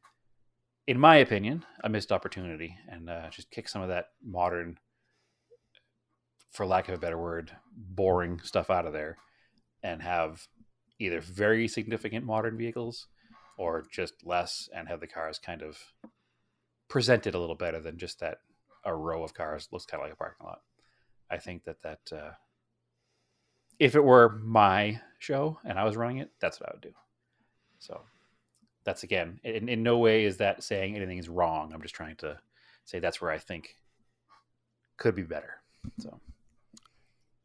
in my opinion, a missed opportunity, and just kick some of that modern, for lack of a better word, boring stuff out of there and have either very significant modern vehicles or just less, and have the cars kind of presented a little better than just that a row of cars looks kind of like a parking lot. I think that if it were my show and I was running it, that's what I would do. So that's, again, in no way is that saying anything is wrong. I'm just trying to say that's where I think could be better. So,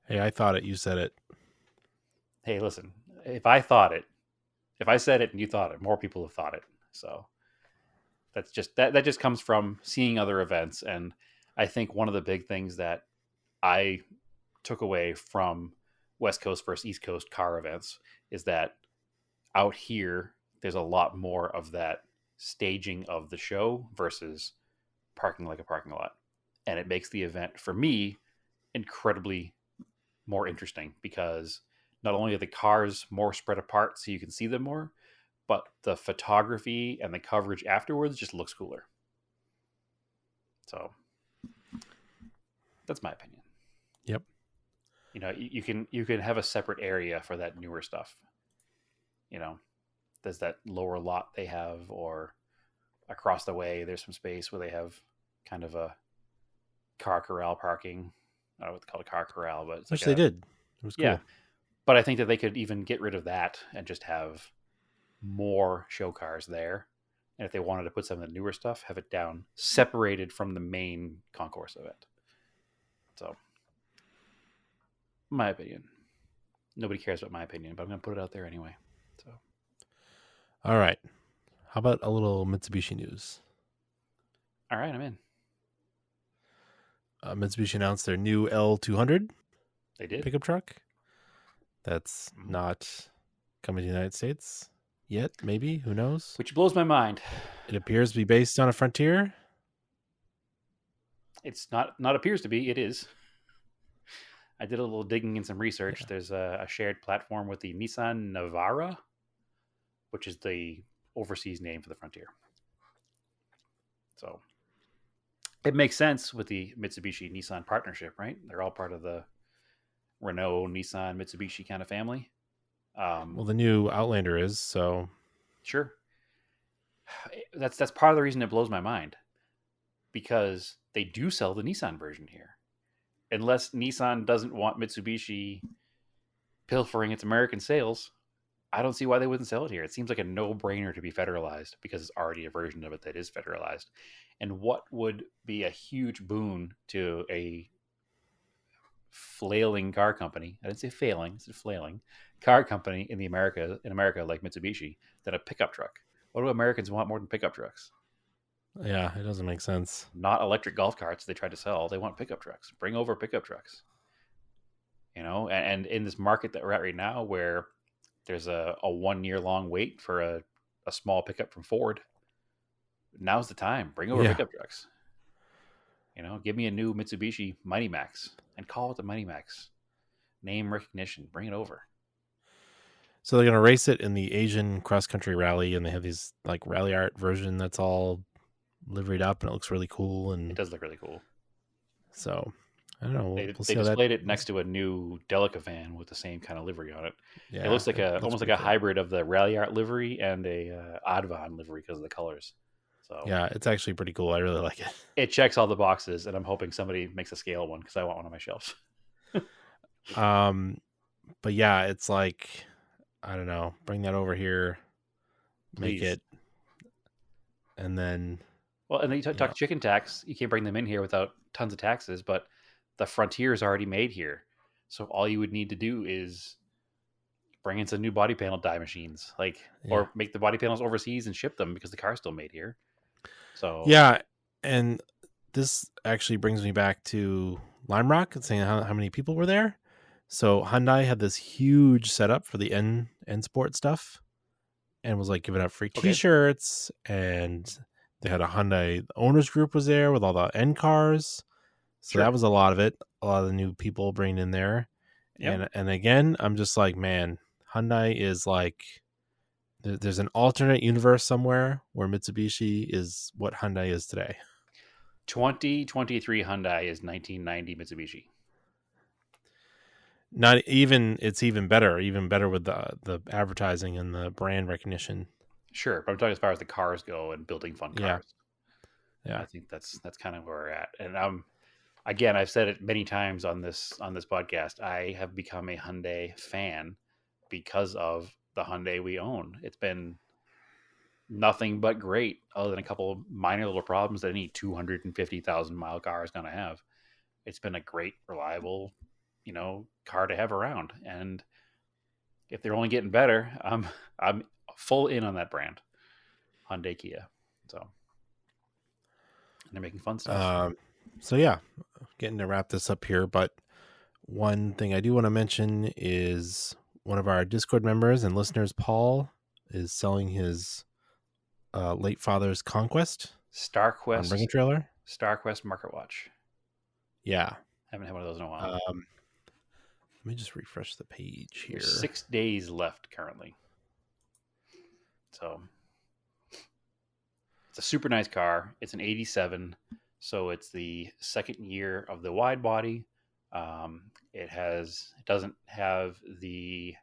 Hey, I thought it. You said it. hey, listen, if I said it and you thought it, more people have thought it. So that's just, that just comes from seeing other events. And I think one of the big things that I took away from West Coast versus East Coast car events is that out here, there's a lot more of that staging of the show versus parking like a parking lot. and it makes the event for me incredibly more interesting because not only are the cars more spread apart so you can see them more, but the photography and the coverage afterwards just looks cooler. So that's my opinion. Yep. You know, you can have a separate area for that newer stuff. You know, there's that lower lot they have, or across the way there's some space where they have kind of a car corral parking. I don't know what they call a car corral, but it's Which like they did. It was cool. Yeah, but I think that they could even get rid of that and just have more show cars there. And if they wanted to put some of the newer stuff, have it down separated from the main concourse of it. So, my opinion. Nobody cares about my opinion, but I'm going to put it out there anyway. So, All right. How about a little Mitsubishi news? all right, I'm in. Mitsubishi announced their new L200 They did. pickup truck. That's not coming to the United States yet, maybe. Who knows? Which blows my mind. It appears to be based on a Frontier. It's not appears to be. It is. I did a little digging and some research. Yeah. There's a shared platform with the Nissan Navara, which is the overseas name for the Frontier. So it makes sense with the Mitsubishi Nissan partnership, right? They're all part of the Renault, Nissan, Mitsubishi kind of family. Well, the new Outlander is, so Sure. That's part of the reason it blows my mind, because they do sell the Nissan version here. Unless Nissan doesn't want Mitsubishi pilfering its American sales, I don't see why they wouldn't sell it here. It seems like a no-brainer to be federalized because it's already a version of it that is federalized. And what would be a huge boon to a flailing car company? I didn't say failing, I said flailing car company in America like Mitsubishi than a pickup truck. What do Americans want more than pickup trucks? yeah, it doesn't make sense. Not electric golf carts they try to sell. They want pickup trucks. Bring over pickup trucks. You know, and in this market that we're at right now where there's a 1 year long wait for a small pickup from Ford, now's the time. Bring over pickup trucks. You know, give me a new Mitsubishi Mighty Max and call it the Mighty Max. Name recognition. Bring it over. So they're gonna race it in the Asian cross country rally, and they have these like rally art version that's all liveried up, and it looks really cool. And It does look really cool. so I don't know. They We'll see how displayed it next to a new Delica van with the same kind of livery on it. Yeah, It looks like almost like pretty a cool. hybrid of the Rally Art livery and a Advan livery because of the colors. So Yeah, it's actually pretty cool. I really like it. it checks all the boxes, and I'm hoping somebody makes a scale one because I want one on my shelves. But yeah, it's like I don't know. Bring that over here, make Please. it, and then Well, and then you Yeah. talk chicken tax. You can't bring them in here without tons of taxes, but the Frontier is already made here. So all you would need to do is bring in some new body panel die machines, or make the body panels overseas and ship them because the car's still made here. So yeah, and this actually brings me back to Lime Rock and saying how many people were there. So Hyundai had this huge setup for the N Sport stuff, and was like giving out free Okay. T-shirts, and they had a Hyundai owners group was there with all the N cars. So Sure. that was a lot of it. A lot of the new people bringing in there. Yep. And again, I'm just like, man, Hyundai is like, there's an alternate universe somewhere where Mitsubishi is what Hyundai is today. 2023 Hyundai is 1990 Mitsubishi. Not even, it's even better with the advertising and the brand recognition. Sure, but I'm talking as far as the cars go and building fun Yeah. cars. Yeah. I think that's kind of where we're at. And again, I've said it many times on this podcast. I have become a Hyundai fan because of the Hyundai we own. It's been nothing but great, other than a couple of minor little problems that any 250,000 mile car is going to have. It's been a great, reliable, car to have around. And if they're only getting better, I'm full in on that brand, Hyundai Kia. So and they're making fun stuff. So yeah, getting to wrap this up here, but one thing I do want to mention is one of our Discord members and listeners, Paul, is selling his late father's Conquest on Bring a StarQuest Trailer. StarQuest Market Watch. Yeah. Haven't had one of those in a while. Let me just refresh the page here. There's 6 days left currently. So it's a super nice car. It's an 87, so it's the second year of the wide body. It doesn't have the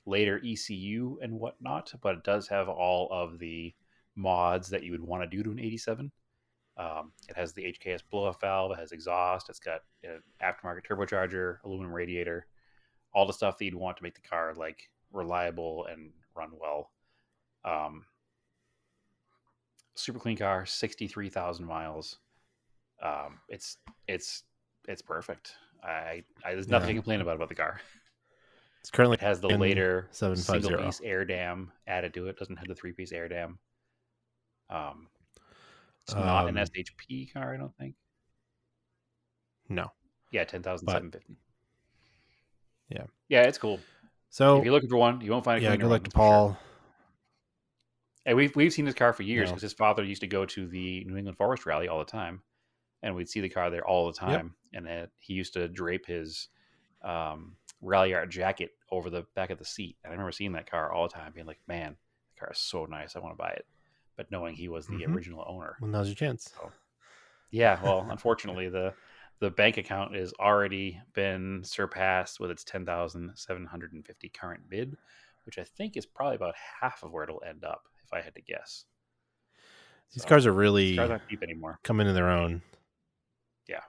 later ECU and whatnot, but it does have all of the mods that you would want to do to an 87. It has the HKS blow-off valve. It has exhaust. It's got an aftermarket turbocharger, aluminum radiator, all the stuff that you'd want to make the car like reliable and run well. Super clean car, 63,000 miles. It's perfect. There's nothing to complain about the car. It's currently It has the later 750. single-piece air dam added to it. Doesn't have the 3-piece air dam. It's not an SHP car, I don't think. No. Yeah, 10,750. Yeah. Yeah, it's cool. So if you're looking for one, you won't find a yeah, cleaner good luck one, to for sure. Paul. And we've seen this car for years No. because his father used to go to the New England Forest Rally all the time, and we'd see the car there all the time. Yep. And he used to drape his rally art jacket over the back of the seat. And I remember seeing that car all the time, being like, "Man, the car is so nice. I want to buy it." But knowing he was the original owner, well, now's your chance. So, yeah, well, unfortunately, the bank account has already been surpassed with its 10,750 current bid, which I think is probably about half of where it'll end up, if I had to guess. These cars are really these cars aren't cheap anymore. Coming in their own. Yeah.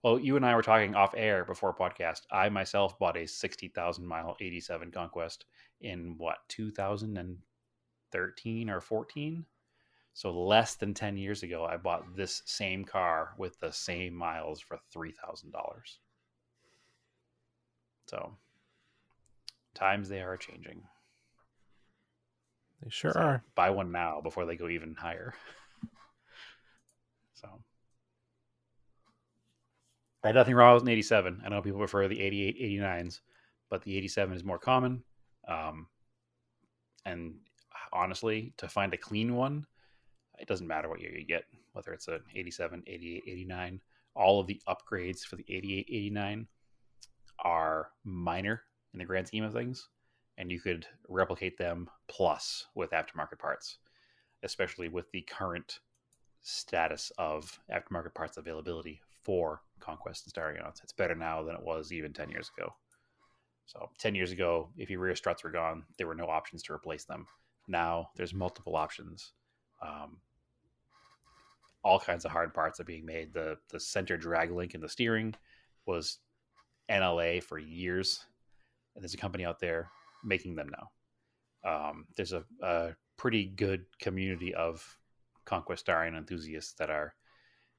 Well, you and I were talking off air before podcast. I myself bought a 60,000 mile 87 Conquest in 2013 or 14. So less than 10 years ago, I bought this same car with the same miles for $3,000. So times they are changing. They sure are. Buy one now before they go even higher. So I had nothing wrong with an 87. I know people prefer the 88, 89s, but the 87 is more common. And honestly, to find a clean one, it doesn't matter what year you get, whether it's an 87, 88, 89. All of the upgrades for the 88, 89 are minor in the grand scheme of things, and you could replicate them plus with aftermarket parts, especially with the current status of aftermarket parts availability for Conquest and Starions. It's better now than it was even 10 years ago. So 10 years ago, if your rear struts were gone, there were no options to replace them. Now there's multiple options. All kinds of hard parts are being made. The center drag link in the steering was NLA for years, and there's a company out there making them now. There's a pretty good community of Conquest Starion enthusiasts that are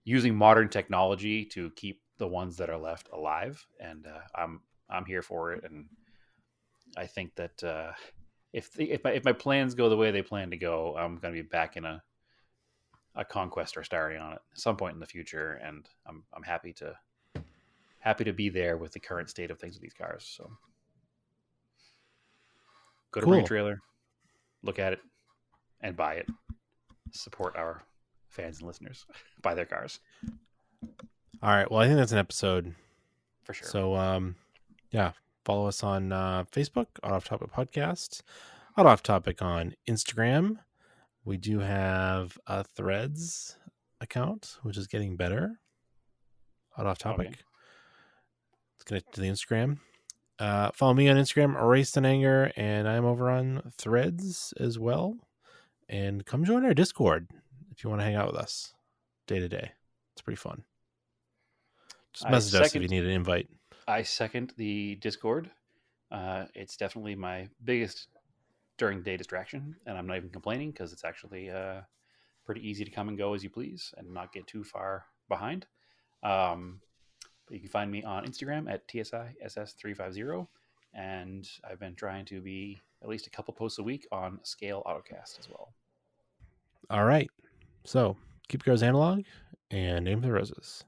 using modern technology to keep the ones that are left alive, and I'm here for it. And I think that if my plans go the way they plan to go, I'm going to be back in a Conquest or Starion at some point in the future, and I'm happy to be there with the current state of things with these cars. So go to Brain Trailer, look at it, and buy it. Support our fans and listeners. Buy their cars. All right. Well, I think that's an episode for sure. So yeah, follow us on Facebook, Off Topic Podcast, Off Topic on Instagram. We do have a Threads account, which is getting better. Off Topic. Okay. Let's connect to the Instagram. Follow me on Instagram, Erased in Anger, and I'm over on Threads as well. And come join our Discord if you want to hang out with us day to day. It's pretty fun. Just message us if you need an invite. I second the Discord. It's definitely my biggest during the day distraction, and I'm not even complaining because it's actually pretty easy to come and go as you please and not get too far behind. But you can find me on Instagram at TSISS350, and I've been trying to be at least a couple posts a week on Scale Autocast as well. All right. So keep yours analog and aim for the roses.